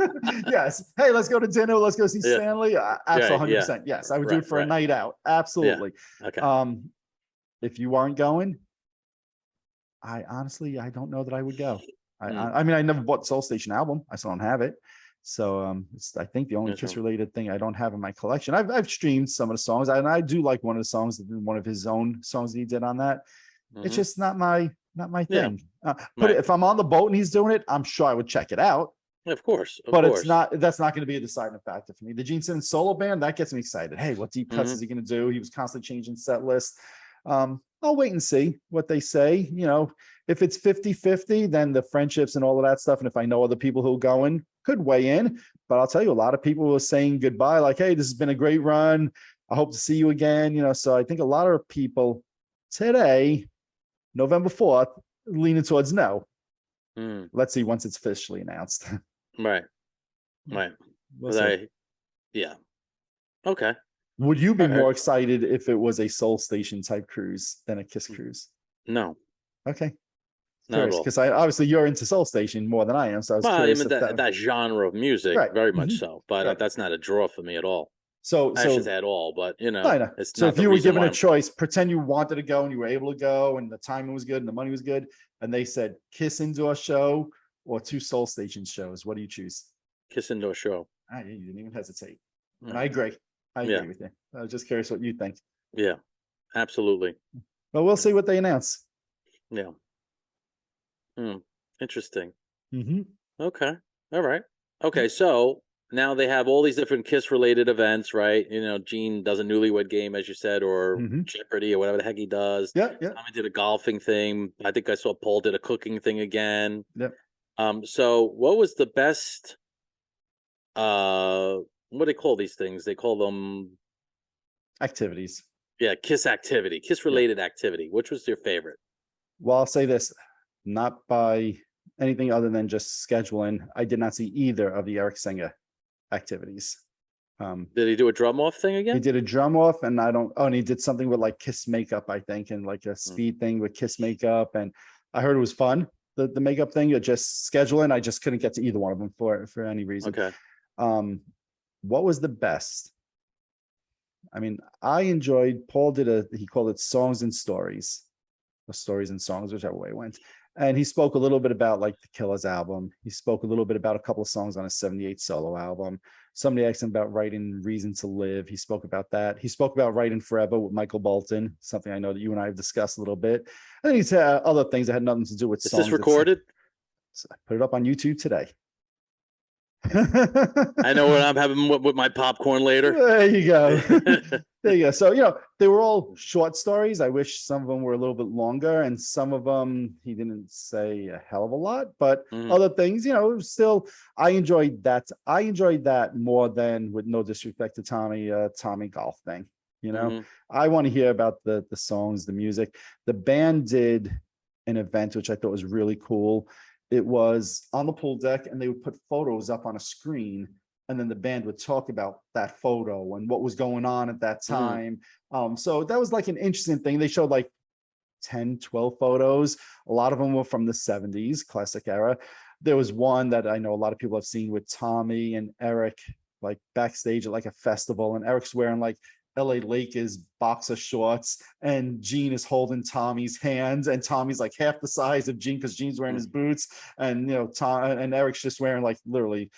yes. Hey, let's go to dinner. Let's go see Stanley. Absolutely, 100%. Yes, I would do it for a night out. Absolutely. Yeah. Okay. If you aren't going, I honestly don't know that I would go. I mean, I never bought the Soul Station album. I still don't have it. So it's I think the only Kiss related thing I don't have in my collection. I've streamed some of the songs, and I do like one of the songs, one of his own songs that he did on that. It's just not my thing. But if I'm on the boat and he's doing it, I'm sure I would check it out. Of course. That's not going to be a deciding factor for me. The Gene Simmons solo band, that gets me excited. Hey, what deep cuts is he going to do? He was constantly changing set lists. I'll wait and see what they say. If it's 50-50, then the friendships and all of that stuff. And if I know other people who are going, could weigh in. But I'll tell you, a lot of people were saying goodbye, like, hey, this has been a great run. I hope to see you again. So I think a lot of people today, November 4th, leaning towards no. Let's see once it's officially announced. Right. We'll see. Yeah. Okay. Would you be more excited if it was a Soul Station type cruise than a Kiss cruise? No. Okay. Not at all. Because obviously you're into Soul Station more than I am. So I was curious. That genre of music, right. Very much so. But that's not a draw for me at all. So I should say at all, but I know. It's so not if you were given a choice, pretend you wanted to go and you were able to go and the timing was good and the money was good, and they said Kiss indoor show or 2 Soul Station shows, what do you choose? Kiss indoor show. You didn't even hesitate. And I agree. I agree with you. I was just curious what you think. Yeah, absolutely. But we'll see what they announce. Yeah. Interesting. Mm-hmm. Okay. All right. Okay. So now they have all these different Kiss related events, right? Gene does a newlywed game, as you said, or Jeopardy or whatever the heck he does. Yeah. Tommy did a golfing thing. I think I saw Paul did a cooking thing again. Yep. So what was the best, what do they call these things? They call them activities. Yeah. Kiss activity, Kiss related activity. Which was your favorite? Well, I'll say this, not by anything other than just scheduling. I did not see either of the Eric Singer activities. Did he do a drum off thing again? He did a drum off, and and he did something with like Kiss makeup, I think, and like a speed thing with Kiss makeup. And I heard it was fun. The makeup thing, you're just scheduling. I just couldn't get to either one of them for any reason. Okay. What was the best? I mean, I enjoyed, Paul he called it Songs and Stories, or Stories and Songs, whichever way it went. And he spoke a little bit about like the Killers album. He spoke a little bit about a couple of songs on a 78 solo album. Somebody asked him about writing Reason to Live. He spoke about that. He spoke about Writing Forever with Michael Bolton, something I know that you and I have discussed a little bit. And then he said other things that had nothing to do with songs. Is this recorded? So I put it up on YouTube today. I know what I'm having with my popcorn later. There you go. There you go. So, they were all short stories. I wish some of them were a little bit longer, and some of them he didn't say a hell of a lot, but other things, still, I enjoyed that. I enjoyed that more than, with no disrespect to Tommy golf thing. I want to hear about the songs, the music. The band did an event, which I thought was really cool. It was on the pool deck, and they would put photos up on a screen, and then the band would talk about that photo and what was going on at that time. So that was like an interesting thing. They showed like 10, 12 photos. A lot of them were from the 70s, classic era. There was one that I know a lot of people have seen with Tommy and Eric, like backstage at like a festival, and Eric's wearing like LA Lakers boxer shorts, and Gene is holding Tommy's hands, and Tommy's like half the size of Gene because Gene's wearing his boots, and Tom and Eric's just wearing like literally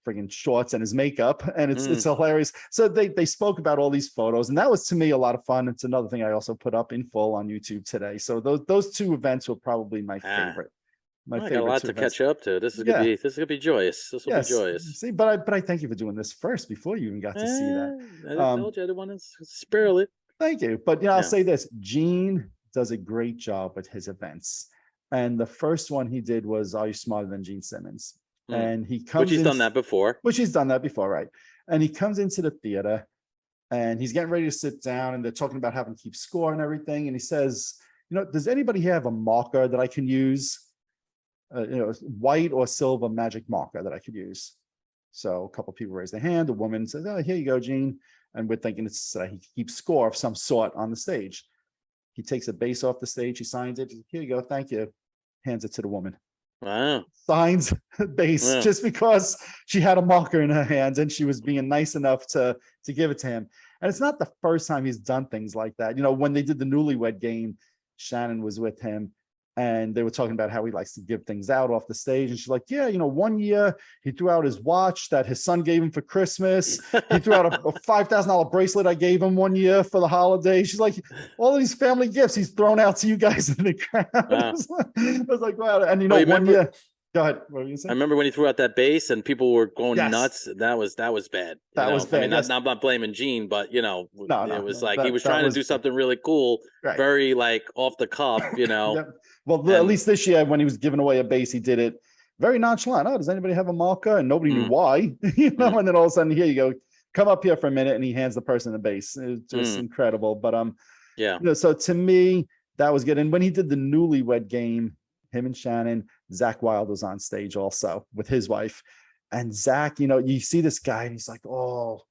friggin' shorts and his makeup, and it's hilarious. So they spoke about all these photos, and that was to me a lot of fun. It's another thing I also put up in full on YouTube today. So those 2 events were probably my favorite. I got a lot to catch up to. This is gonna be joyous. This will be joyous. See, but I thank you for doing this first before you even got to see that. I told you I didn't want to spoil it. Thank you. But I'll say this: Gene does a great job with his events. And the first one he did was "Are You Smarter Than Gene Simmons?" And he comes, which he's done that before. Right? And he comes into the theater, and he's getting ready to sit down, and they're talking about having to keep score and everything. And he says, does anybody have a marker that I can use? White or silver magic marker that I could use. So a couple of people raise their hand. The woman says, "Oh, here you go, Gene." And we're thinking it's he keeps score of some sort on the stage. He takes a base off the stage. He signs it. Here you go. Thank you. Hands it to the woman. Wow. Signs base just because she had a marker in her hands and she was being nice enough to give it to him. And it's not the first time he's done things like that. When they did the newlywed game, Shannon was with him, and they were talking about how he likes to give things out off the stage. And she's like, yeah, one year he threw out his watch that his son gave him for Christmas. He threw out a $5,000 bracelet I gave him one year for the holiday. She's like, all of these family gifts he's thrown out to you guys in the crowd. Wow. I was like, wow. And one year, go ahead. What were you saying? I remember when he threw out that bass and people were going nuts. That was bad. That was bad. I mean, I'm not blaming Gene, but it was like he was trying to do something really cool, right. Very like off the cuff, Yep. Well, at least this year when he was giving away a bass, he did it very nonchalant. Oh, does anybody have a marker? And nobody knew Mm. why, and then all of a sudden here you go, come up here for a minute, and he hands the person the bass. It's just incredible. But Yeah. so to me, that was good. And when he did the Newlywed Game, him and Shannon, Zach Wilde was on stage also with his wife. And Zach, you see this guy and he's like, oh,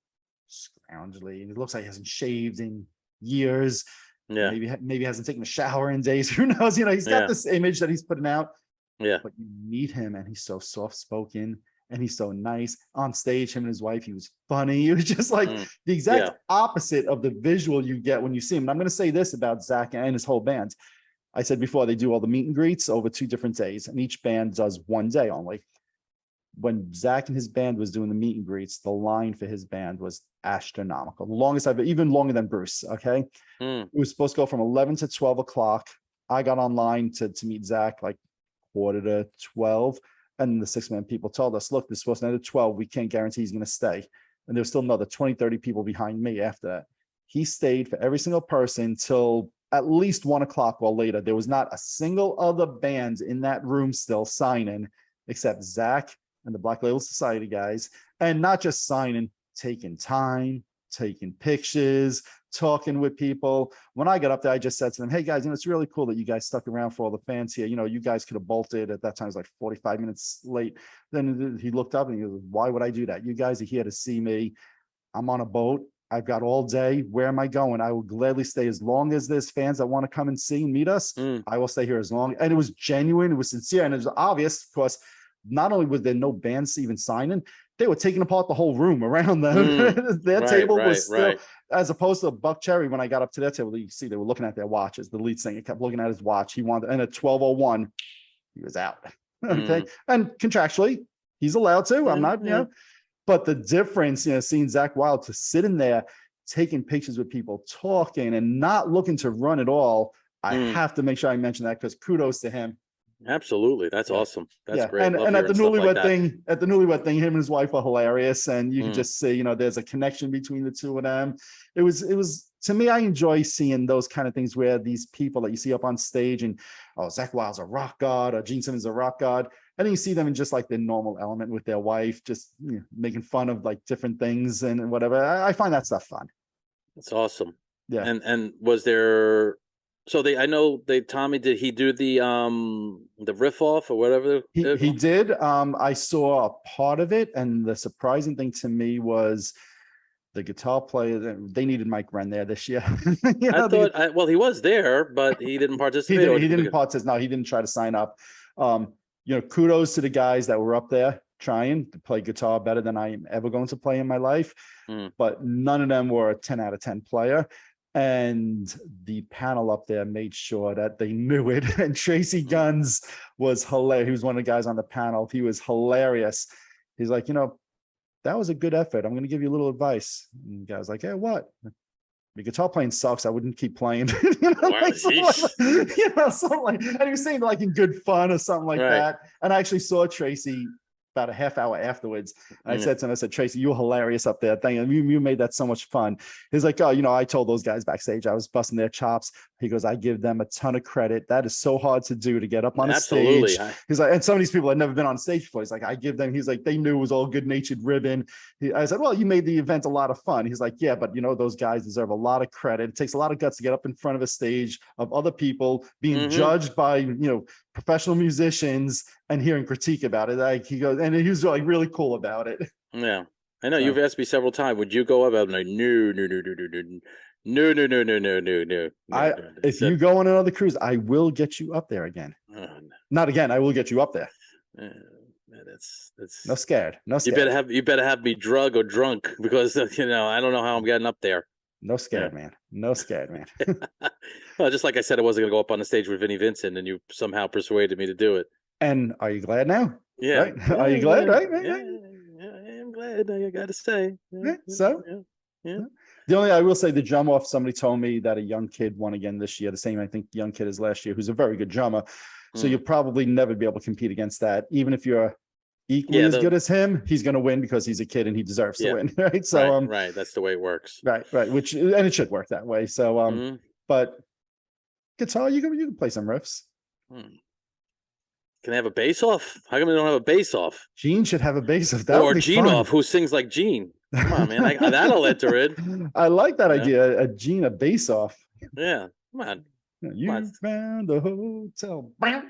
scroungely. And it looks like he hasn't shaved in years. Yeah. Maybe hasn't taken a shower in days. Who knows? He's got this image that he's putting out. Yeah. But you meet him and he's so soft-spoken and he's so nice. On stage, him and his wife, he was funny. It was just like the exact opposite of the visual you get when you see him. And I'm going to say this about Zach and his whole band. I said before, they do all the meet and greets over 2 different days, and each band does 1 day only. When Zach and his band was doing the meet and greets, the line for his band was astronomical. The longest even longer than Bruce. Okay. It was supposed to go from 11 to 12 o'clock. I got online to meet Zach like 11:45. And the 6-man people told us, look, this is supposed to end at 12. We can't guarantee he's going to stay. And there's still another 20, 30 people behind me after that. He stayed for every single person till at least 1 o'clock or later. There was not a single other band in that room still signing except Zach and the Black Label Society guys. And not just signing, taking time, taking pictures, talking with people. When I got up there, I just said to them, hey guys, it's really cool that you guys stuck around for all the fans here. You guys could have bolted. At that time, it was like 45 minutes late. Then he looked up and he goes, why would I do that? You guys are here to see me. I'm on a boat. I've got all day. Where am I going? I will gladly stay as long as there's fans that want to come and see and meet us. I will stay here as long. And it was genuine. It was sincere. And it was obvious because not only was there no bands even signing, they were taking apart the whole room around them. Their table was still, as opposed to Buck Cherry, when I got up to their table, you see they were looking at their watches. The lead singer kept looking at his watch. He wanted, and at 12:01, he was out. Okay. And contractually, he's allowed to. I'm not, but the difference, seeing Zach Wilde to sit in there, taking pictures with people, talking, and not looking to run at all. I have to make sure I mention that because kudos to him. Absolutely. That's awesome. That's great. And at the newlywed thing, him and his wife are hilarious. And you can just see, there's a connection between the two of them. It was to me, I enjoy seeing those kind of things where these people that you see up on stage and, Zach Wilde's a rock god or Gene Simmons is a rock god. And then you see them in just like the normal element with their wife, just making fun of like different things and whatever. I find that stuff fun. That's awesome. Yeah. And was there, so Tommy, did he do the riff off or whatever? He did. I saw a part of it, and the surprising thing to me was the guitar player. They needed Mike Brunn there this year. I thought, well, he was there, but he didn't participate. He didn't participate. No, he didn't try to sign up. Kudos to the guys that were up there trying to play guitar better than I am ever going to play in my life. But none of them were a 10 out of 10 player. And the panel up there made sure that they knew it. And Tracy Guns was hilarious. He was one of the guys on the panel. He was hilarious. He's like, that was a good effort. I'm going to give you a little advice. And the guy's like, hey, what? The guitar playing sucks. I wouldn't keep playing. Something like, and he was saying like in good fun or something like that. And I actually saw Tracy about a half hour afterwards. I said to him, Tracy, you were hilarious up there. Thank you. You made that so much fun. He's like, I told those guys backstage, I was busting their chops. He goes, I give them a ton of credit. That is so hard to do, to get up on a stage. He's like, and some of these people had never been on stage before. He's like, I give them, he's like, they knew it was all good natured ribbon. I said, well, you made the event a lot of fun. He's like, yeah, but those guys deserve a lot of credit. It takes a lot of guts to get up in front of a stage of other people being judged by, professional musicians and hearing critique about it. Like he goes, and he was like really cool about it. Yeah. I know you've asked me several times, would you go up? I'm like, no. If you go on another cruise, I will get you up there again. Not again. I will get you up there. That's no scared. You better have me drug or drunk because I don't know how I'm getting up there. No scared, man. No scared, man. Well, just like I said, I wasn't gonna go up on the stage with Vinnie Vincent, and you somehow persuaded me to do it. And are you glad now? Yeah. Right? Are you glad? Right? Yeah, I am glad. I gotta say. Yeah. The only, I will say, the drum off, somebody told me that a young kid won again this year, the same, I think, young kid as last year, who's a very good drummer. So you'll probably never be able to compete against that. Even if you're equally as good as him, he's going to win because he's a kid and he deserves to win. Right. So, right. That's the way it works. Right. Which, and it should work that way. So, but guitar, you can play some riffs. Can they have a bass off? How come they don't have a bass off? Gene should have a bass off. That Or would be Gene fun. off, who sings like Gene? Come on, man. That'll enter in. I like that Yeah. idea. A Gene, a bass off. Yeah. Come on. You found a hotel. Yeah.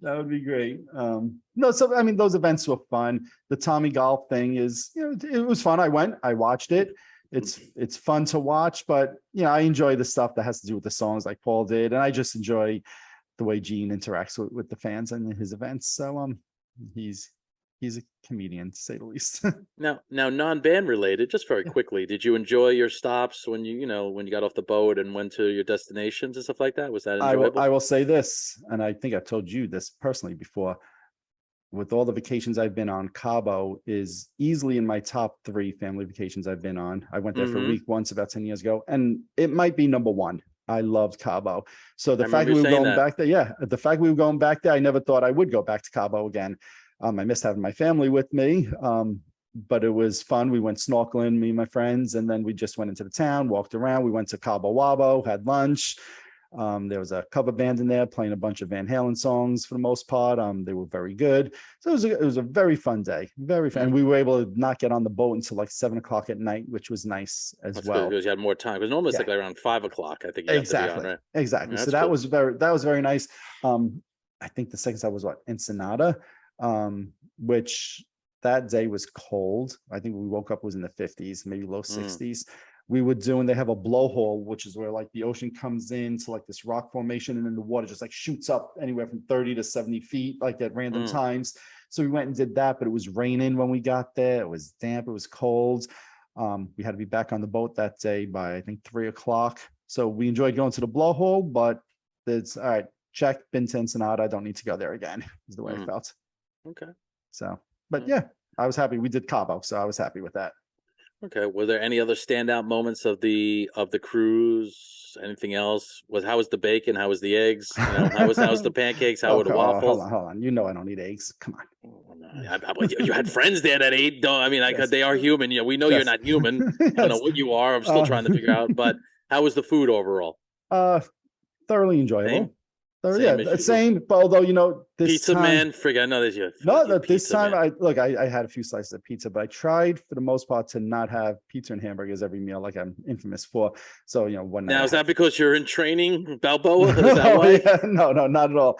That would be great. No, so I mean, those events were fun. The Tommy Golf thing is, it was fun. I watched it. It's fun to watch, but I enjoy the stuff that has to do with the songs like Paul did. And I just enjoy the way Gene interacts with the fans and his events. So he's a comedian, to say the least. Now, non-band related, just very quickly, did you enjoy your stops when you got off the boat and went to your destinations and stuff like that? Was that enjoyable? I will say this, and I think I've told you this personally before. With all the vacations I've been on, Cabo is easily in my top 3 family vacations I've been on. I went there for a week once about 10 years ago, and it might be number 1. I loved Cabo. So the fact that we were going back there, the fact we were going back there, I never thought I would go back to Cabo again. I missed having my family with me, but it was fun. We went snorkeling, me and my friends, and then we just went into the town, walked around. We went to Cabo Wabo, had lunch. There was a cover band in there playing a bunch of Van Halen songs for the most part. They were very good. So it was a very fun day, very fun. And we were able to not get on the boat until like 7:00 at night, which was nice as That's well. good because you had more time. Because normally it's like around 5:00. I think you exactly, have to be on, right? Exactly. Yeah, so that was very nice. I think the second side was Ensenada, which that day was cold. I think we woke up, it was in the 50s, maybe low 60s. We were doing, they have a blowhole, which is where like the ocean comes in to like this rock formation, and then the water just like shoots up anywhere from 30 to 70 feet, like at random times. So we went and did that, but it was raining when we got there. It was damp, it was cold. We had to be back on the boat that day by I think 3:00. So we enjoyed going to the blowhole, but it's all right. Check, been to Ensenada. I don't need to go there again, is the way I felt. Okay. So, but yeah, I was happy. We did Cabo, so I was happy with that. Okay. Were there any other standout moments of the cruise? Anything else? How was the bacon? How was the eggs? How's the pancakes? How were the waffles? Hold on. You know I don't eat eggs. Come on. You had friends there that ate. Don't I mean? Yes. They are human. We know you're not human. Yes. I don't know what you are. I'm still trying to figure out. But how was the food overall? Thoroughly enjoyable. Same, Same. But although this pizza time, man, I know that you. No, this time I had a few slices of pizza, but I tried for the most part to not have pizza and hamburgers every meal like I'm infamous for. So one night. Now is that because you're in training, Balboa? Is that why? Yeah, no, not at all.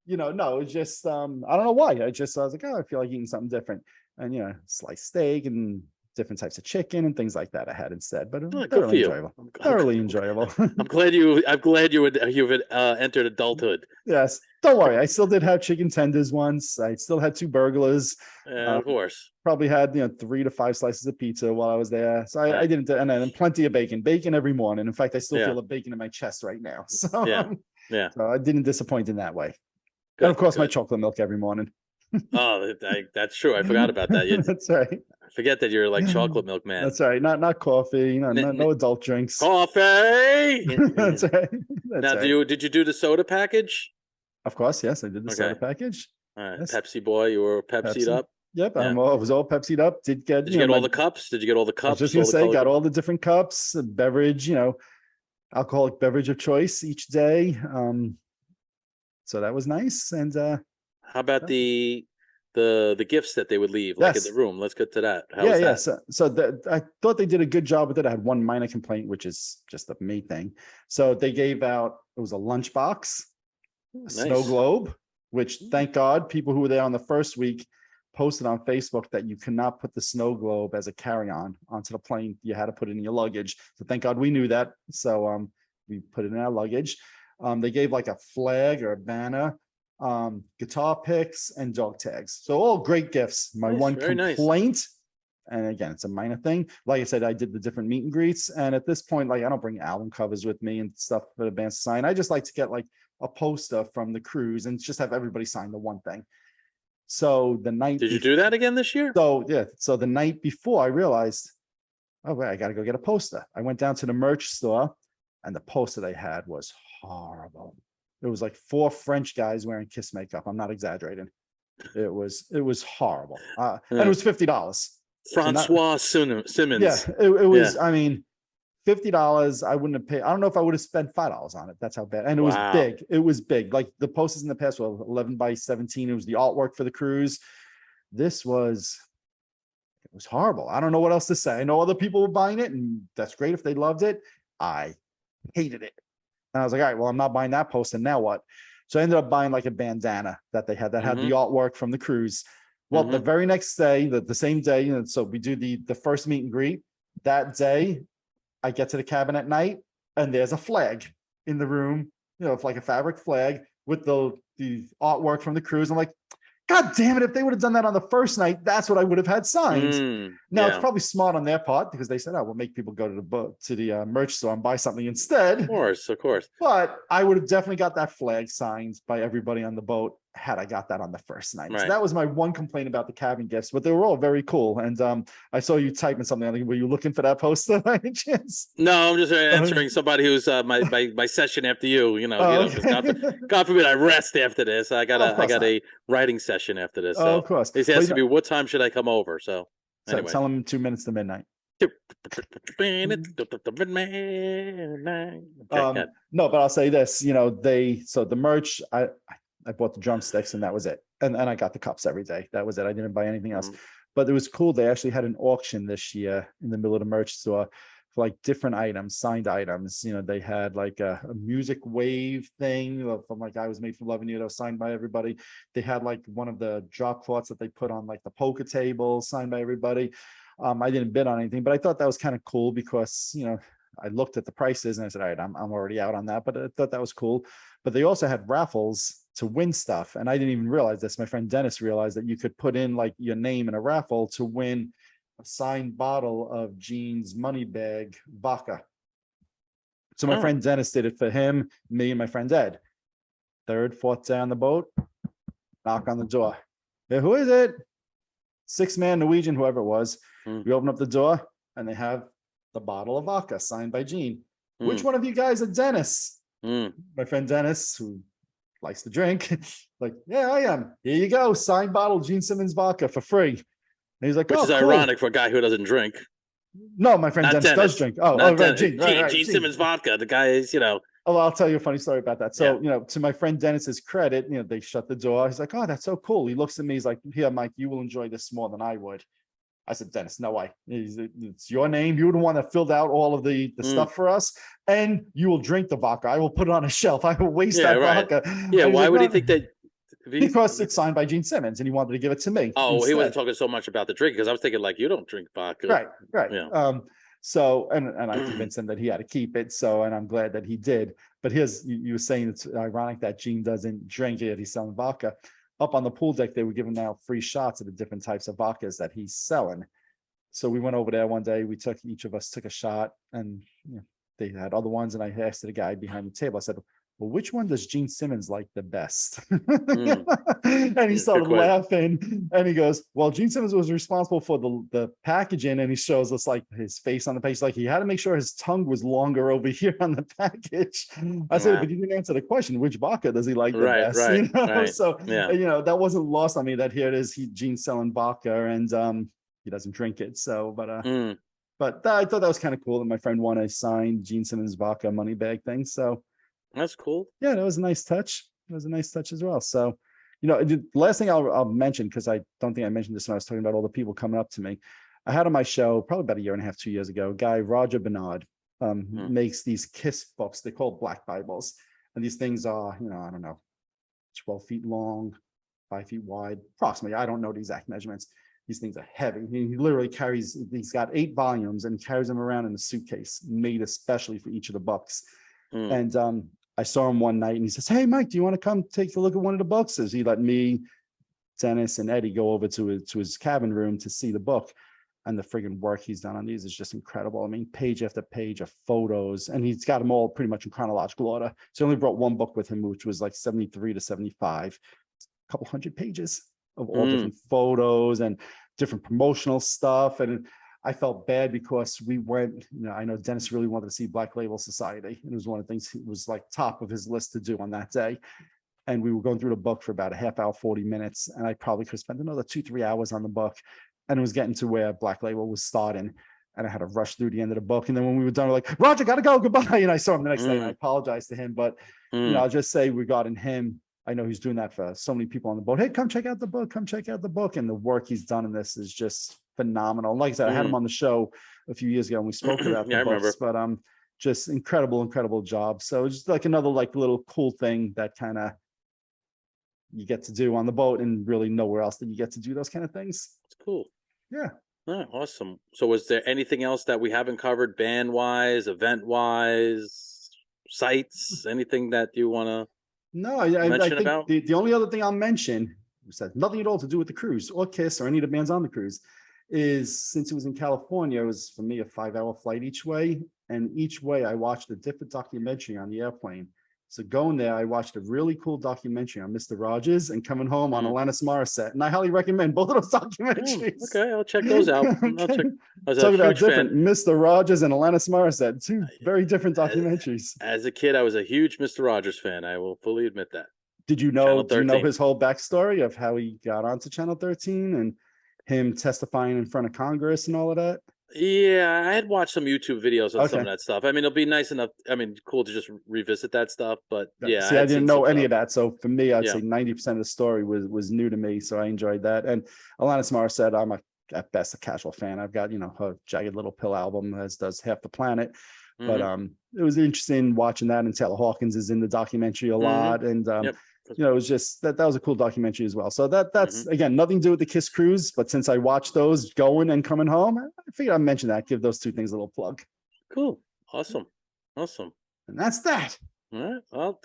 No, it's just I don't know why. I was like, I feel like eating something different, and sliced steak and different types of chicken and things like that I had instead. But thoroughly enjoyable. Thoroughly enjoyable. I'm glad you had entered adulthood. Yes, don't worry. I still did have chicken tenders once. I still had 2 burglars. Of course. Probably had 3 to 5 slices of pizza while I was there. So I didn't, and then plenty of bacon every morning. In fact, I still feel a bacon in my chest right now. So yeah. So I didn't disappoint in that way. Good, and of course, my chocolate milk every morning. Oh, that's true. I forgot about that. That's right. I forget that you're like chocolate milk man. That's right. Not coffee. No adult drinks. Coffee. That's right. Now, did you do the soda package? Of course, yes. I did the soda package. All right, yes. Pepsi boy. You were Pepsi'd up. Yep, I was all Pepsi'd up. Did you get all the cups? Did you get all the cups? I was just gonna say, got all the different cups, a beverage, alcoholic beverage of choice each day. So that was nice. And how about the gifts that they would leave, like in the room? Let's get to that. How was that? So I thought they did a good job with it. I had one minor complaint, which is just a me thing. So they gave out, it was a lunchbox, a snow globe, which thank God people who were there on the first week posted on Facebook that you cannot put the snow globe as a carry-on onto the plane. You had to put it in your luggage. So thank God we knew that. So we put it in our luggage. They gave like a flag or a banner, guitar picks, and dog tags. So all great gifts. My one complaint, and again, it's a minor thing. Like I said, I did the different meet and greets. And at this point, I don't bring album covers with me and stuff for the band to sign. I just like to get like a poster from the cruise and just have everybody sign the one thing. So the night. Did you do that again this year? So the night before I realized, oh wait, I got to go get a poster. I went down to the merch store, and the poster they had was horrible. It was like 4 French guys wearing Kiss makeup. I'm not exaggerating. It was horrible. And it was $50. Francois Simmons. Yeah, it was. I mean, $50. I wouldn't have paid. I don't know if I would have spent $5 on it. That's how bad. And it was Wow. big. It was big. Like the posters in the past were 11 by 17. It was the artwork for the cruise. This was. It was horrible. I don't know what else to say. I know other people were buying it, and that's great if they loved it. I hated it. And I was like, all right, well, I'm not buying that poster. Now what? So I ended up buying like a bandana that they had that had the artwork from the cruise. Well, the very next day, the same day, and so we do the first meet and greet. That day, I get to the cabin at night, and there's a flag in the room, it's like a fabric flag with the artwork from the cruise. I'm like, God damn it, if they would have done that on the first night, that's what I would have had signed. Now, it's probably smart on their part because they said, oh, we'll make people go to the merch store and buy something instead. Of course. But I would have definitely got that flag signed by everybody on the boat had I got that on the first night. Right. So that was my one complaint about the cabin gifts, but they were all very cool. And I saw you typing something. Were you looking for that poster by any chance? No, I'm just answering somebody who's my session after you. God forbid I rest after this. I got a writing session after this. So of course. They asked me what time should I come over. So anyway. Tell them 2 minutes to midnight. No, but I'll say this, so the merch, I bought the drumsticks and that was it. And I got the cups every day. That was it. I didn't buy anything else. But it was cool. They actually had an auction this year in the middle of the merch store for like different items, signed items. They had like a music wave thing from like I Was Made for Loving You that was signed by everybody. They had like one of the drop cloths that they put on like the poker table signed by everybody. I didn't bid on anything, but I thought that was kind of cool because, I looked at the prices and I said, all right, I'm already out on that, but I thought that was cool. But they also had raffles to win stuff. And I didn't even realize this. My friend Dennis realized that you could put in like your name in a raffle to win a signed bottle of Gene's money bag vodka. So my friend Dennis did it for him, me, and my friend Ed. Third, fourth day on the boat, knock on the door. Hey, who is it? 6-man Norwegian, whoever it was. We open up the door and they have the bottle of vodka signed by Gene. Which one of you guys are Dennis? My friend Dennis, who likes to drink, like, yeah, I am. Here you go, signed bottle Gene Simmons vodka for free. And he's like, which is cool. ironic for a guy who doesn't drink. No, my friend Dennis does drink. Right, Gene Simmons vodka. The guy is, Oh, I'll tell you a funny story about that. So, to my friend Dennis's credit, they shut the door. He's like, oh, that's so cool. He looks at me. He's like, here, Mike, you will enjoy this more than I would. I said, Dennis, no way. It's your name. You're the one that filled out all of the stuff for us. And you will drink the vodka. I will put it on a shelf. I will waste that vodka. Yeah, why would he think that? Because it's signed by Gene Simmons and he wanted to give it to me. Oh, instead. He wasn't talking so much about the drink because I was thinking like, you don't drink vodka. Right. Yeah. So, and I convinced him that he had to keep it. So, and I'm glad that he did. But you were saying it's ironic that Gene doesn't drink it. He's selling vodka. Up on the pool deck, they were giving out free shots of the different types of vodkas that he's selling. So we went over there one day. Each of us took a shot, and they had other ones. And I asked the guy behind the table. I said, well, which one does Gene Simmons like the best? And he started laughing and he goes, well, Gene Simmons was responsible for the packaging. And he shows us like his face on the page. Like he had to make sure his tongue was longer over here on the package. I said, but you didn't answer the question. Which vodka does he like the best? Right. So, that wasn't lost on me that here it is. Gene's selling vodka and he doesn't drink it. So, but I thought that was kind of cool that my friend won a signed Gene Simmons vodka money bag thing. So, that's cool. Yeah, that was a nice touch. It was a nice touch as well. So, the last thing I'll mention, because I don't think I mentioned this when I was talking about all the people coming up to me. I had on my show probably about 1.5 years, 2 years ago, a guy, Roger Bernard, makes these KISS books. They're called Black Bibles. And these things are, I don't know, 12 feet long, 5 feet wide, approximately. I don't know the exact measurements. These things are heavy. He literally he's got 8 volumes and carries them around in a suitcase made especially for each of the books. And I saw him one night and he says, hey, Mike, do you want to come take a look at one of the books? As he let me, Dennis, and Eddie go over to his cabin room to see the book. And the friggin' work he's done on these is just incredible. I mean, page after page of photos, and he's got them all pretty much in chronological order. So he only brought one book with him, which was like 73 to 75, a couple hundred pages of all different photos and different promotional stuff. And I felt bad because we went, I know Dennis really wanted to see Black Label Society. And it was one of the things, it was like top of his list to do on that day. And we were going through the book for about a half hour, 40 minutes. And I probably could have spent another 2-3 hours on the book. and it was getting to where Black Label was starting. And I had to rush through the end of the book. And then when we were done, we're like, Roger, gotta go, goodbye. And I saw him the next day and I apologized to him. But, I'll just say regarding him, I know he's doing that for so many people on the boat. Hey, come check out the book, come check out the book. And the work he's done in this is just phenomenal. Like I said, I had him on the show a few years ago and we spoke about the books, but just incredible job. So it's just like another like little cool thing that kind of you get to do on the boat and really nowhere else that you get to do those kind of things. It's cool. Yeah. Oh, awesome. So was there anything else that we haven't covered band wise, event wise, sites, anything that you want to No, I mention think about? the only other thing I'll mention, which has nothing at all to do with the cruise or Kiss or any of the bands on the cruise, is since it was in California, it was for me a 5-hour flight each way. And each way I watched a different documentary on the airplane. So going there, I watched a really cool documentary on Mr. Rogers and coming home on Alanis Morissette. And I highly recommend both of those documentaries. Okay, I'll check those out. I'll check. I was a Talk about huge different fan. Mr. Rogers and Alanis Morissette, two very different documentaries. As a kid, I was a huge Mr. Rogers fan. I will fully admit that. Did you know Channel his whole backstory of how he got onto Channel 13 and him testifying in front of Congress and all of that? Yeah, I had watched some YouTube videos on some of that stuff. I mean, it'll be nice enough. I mean, cool to just revisit that stuff. But yeah, see, I didn't know any of that. So for me, I'd say 90% of the story was new to me. So I enjoyed that. And Alanis Morissette, I'm at best a casual fan. I've got her Jagged Little Pill album, as does Half the Planet. But it was interesting watching that. And Taylor Hawkins is in the documentary a lot. And it was just that was a cool documentary as well. So that's again nothing to do with the Kiss cruise, but since I watched those going and coming home, I figured I'd mention that, give those two things a little plug. Cool. Awesome. And that's that. All right. Well,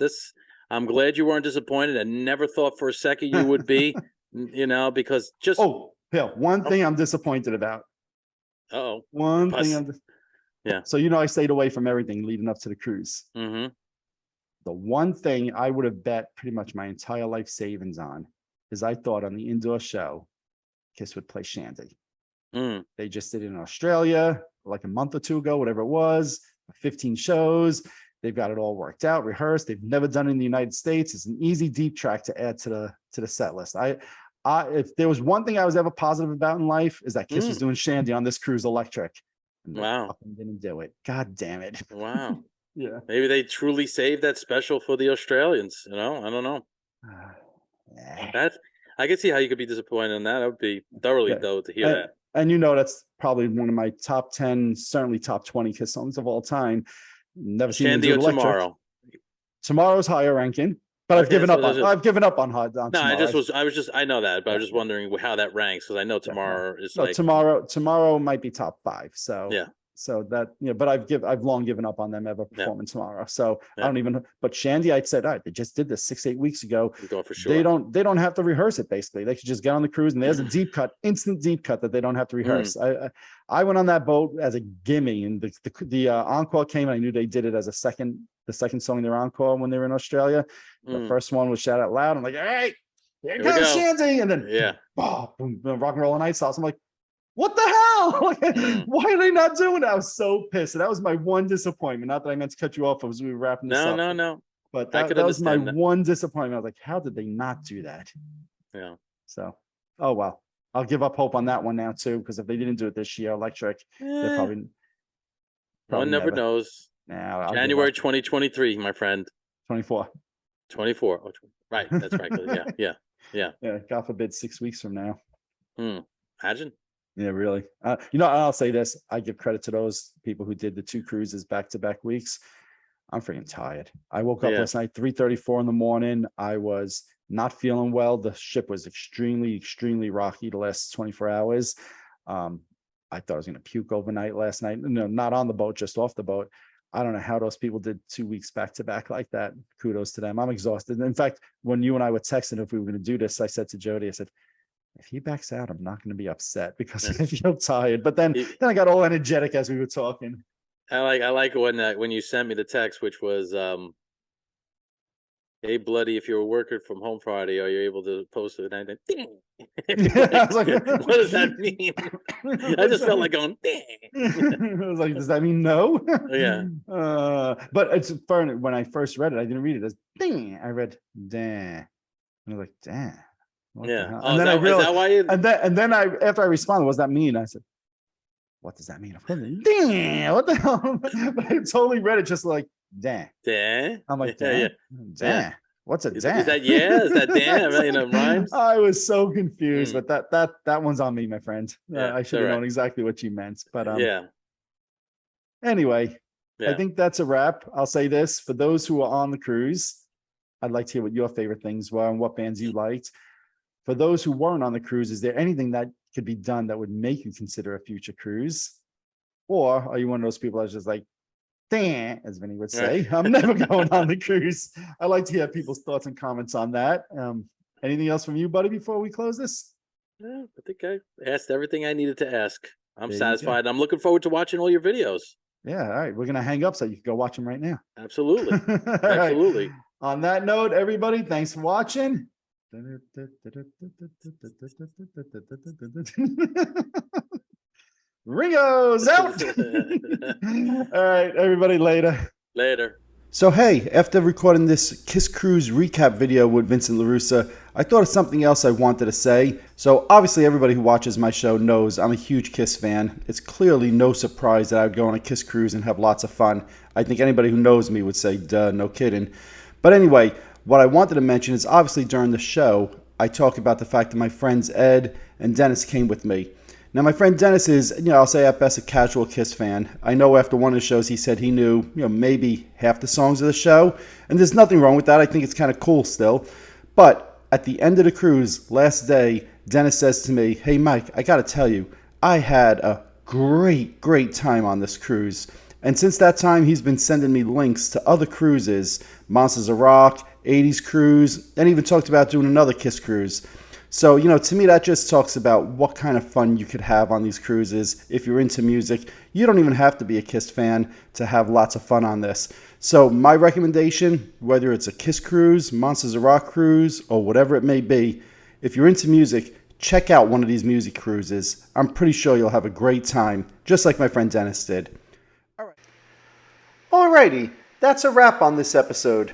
I'm glad you weren't disappointed. I never thought for a second you would be, because just one thing I'm disappointed about. One thing So I stayed away from everything leading up to the cruise. The one thing I would have bet pretty much my entire life savings on is I thought on the indoor show, Kiss would play Shandy. They just did it in Australia like a month or two ago, whatever it was, 15 shows. They've got it all worked out, rehearsed. They've never done it in the United States. It's an easy deep track to add to the set list. If there was one thing I was ever positive about in life is that Kiss was doing Shandy on this cruise electric. And wow. Didn't do it. God damn it. Wow. Yeah. Maybe they truly saved that special for the Australians. I don't know. I can see how you could be disappointed in that. I would be thoroughly though to hear that. And that's probably one of my top 10, certainly top 20 Kiss songs of all time. Never seen Shandy or Tomorrow. Tomorrow's higher ranking, but I've given up on hard. No, I know that, but I was just wondering how that ranks because I know Tomorrow is like tomorrow might be top 5. So yeah. So that but I've long given up on them ever performing Tomorrow. So I don't even. But Shandy, I said, all right, they just did this 6-8 weeks ago. Going for sure. They don't have to rehearse it. Basically, they could just get on the cruise and there's a deep cut, instant deep cut that they don't have to rehearse. I went on that boat as a gimme, and the encore came, and I knew they did it as the second song in their encore when they were in Australia. The first one was Shout Out Loud. I'm like, all right, here comes Shandy, and then boom, Rock and Roll Night Sauce. I'm like, what the hell? Why are they not doing it? I was so pissed. And that was my one disappointment. Not that I meant to cut you off as we were wrapping this up. No. But that was my one disappointment. I was like, how did they not do that? Yeah. So, oh, well. I'll give up hope on that one now, too, because if they didn't do it this year, Electric, they're probably one never knows. January 2023, my friend. 24. 24. Oh, right. That's right. Yeah. Yeah. God forbid 6 weeks from now. Imagine. Yeah, really. I'll say this. I give credit to those people who did the 2 cruises back-to-back weeks. I'm freaking tired. I woke up last night, 3:34 in the morning. I was not feeling well. The ship was extremely, extremely rocky the last 24 hours. I thought I was going to puke overnight last night. No, not on the boat, just off the boat. I don't know how those people did 2 weeks back-to-back like that. Kudos to them. I'm exhausted. In fact, when you and I were texting if we were going to do this, I said to Jody, I said, if he backs out, I'm not going to be upset because I feel tired. But then I got all energetic as we were talking. I like when you sent me the text, which was, "Hey, bloody, if you're working from home Friday, are you able to post it?" And I was like, what does that mean? I just felt like going, dang. I was like, does that mean no? Yeah. But it's funny. When I first read it, I didn't read it as ding. I read, damn. And I was like, damn. What the Yeah. hell? Oh, And is then I that, is realized, that why you? and then after I responded, what does that mean? I said, what does that mean? Damn, what the hell? But I totally read it just like, damn. Dan? I'm like, Yeah, yeah. damn, Yeah. damn. What's a Is damn? that yeah? Is that damn? Rhymes? I was so confused, Mm. but that one's on me, my friend. Yeah, I it's should all have right. known exactly what you meant. But Yeah, anyway, I yeah. think that's a wrap. I'll say this for those who are on the cruise. I'd like to hear what your favorite things were and what bands you liked. For those who weren't on the cruise, is there anything that could be done that would make you consider a future cruise? Or are you one of those people that's just like, damn, as Vinny would say, I'm never going on the cruise? I'd like to hear people's thoughts and comments on that. Anything else from you, buddy, before we close this? Yeah, I think I asked everything I needed to ask. I'm There you go. satisfied. I'm looking forward to watching all your videos. Yeah, all right. We're going to hang up so you can go watch them right now. Absolutely. All right. Absolutely. On that note, everybody, thanks for watching. Ringo's out. All right, everybody, later. Later. So hey, after recording this Kiss Cruise recap video with Vincent LaRussa, I thought of something else I wanted to say. So obviously everybody who watches my show knows I'm a huge Kiss fan. It's clearly no surprise that I would go on a Kiss cruise and have lots of fun. I think anybody who knows me would say, duh, no kidding. But anyway, what I wanted to mention is obviously during the show, I talk about the fact that my friends Ed and Dennis came with me. Now, my friend Dennis is, I'll say at best a casual Kiss fan. I know after one of the shows he said he knew, maybe half the songs of the show. And there's nothing wrong with that. I think it's kind of cool still. But at the end of the cruise, last day, Dennis says to me, hey, Mike, I got to tell you, I had a great time on this cruise. And since that time, he's been sending me links to other cruises, Monsters of Rock, 80s cruise, and even talked about doing another Kiss cruise. So, to me, that just talks about what kind of fun you could have on these cruises. If you're into music, you don't even have to be a Kiss fan to have lots of fun on this. So my recommendation, whether it's a Kiss cruise, Monsters of Rock cruise, or whatever it may be, if you're into music, check out one of these music cruises. I'm pretty sure you'll have a great time, just like my friend Dennis did. Alrighty, that's a wrap on this episode.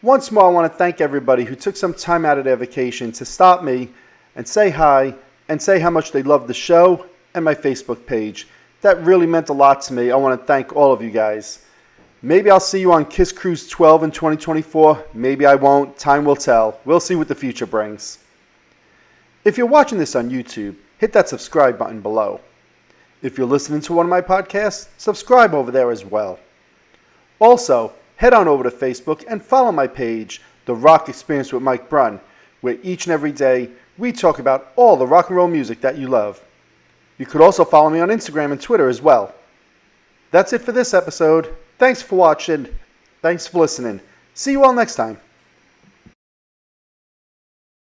Once more, I want to thank everybody who took some time out of their vacation to stop me and say hi and say how much they loved the show and my Facebook page. That really meant a lot to me. I want to thank all of you guys. Maybe I'll see you on Kiss Cruise 12 in 2024. Maybe I won't. Time will tell. We'll see what the future brings. If you're watching this on YouTube, hit that subscribe button below. If you're listening to one of my podcasts, subscribe over there as well. Also, head on over to Facebook and follow my page, The Rock Experience with Mike Brunn, where each and every day we talk about all the rock and roll music that you love. You could also follow me on Instagram and Twitter as well. That's it for this episode. Thanks for watching. Thanks for listening. See you all next time.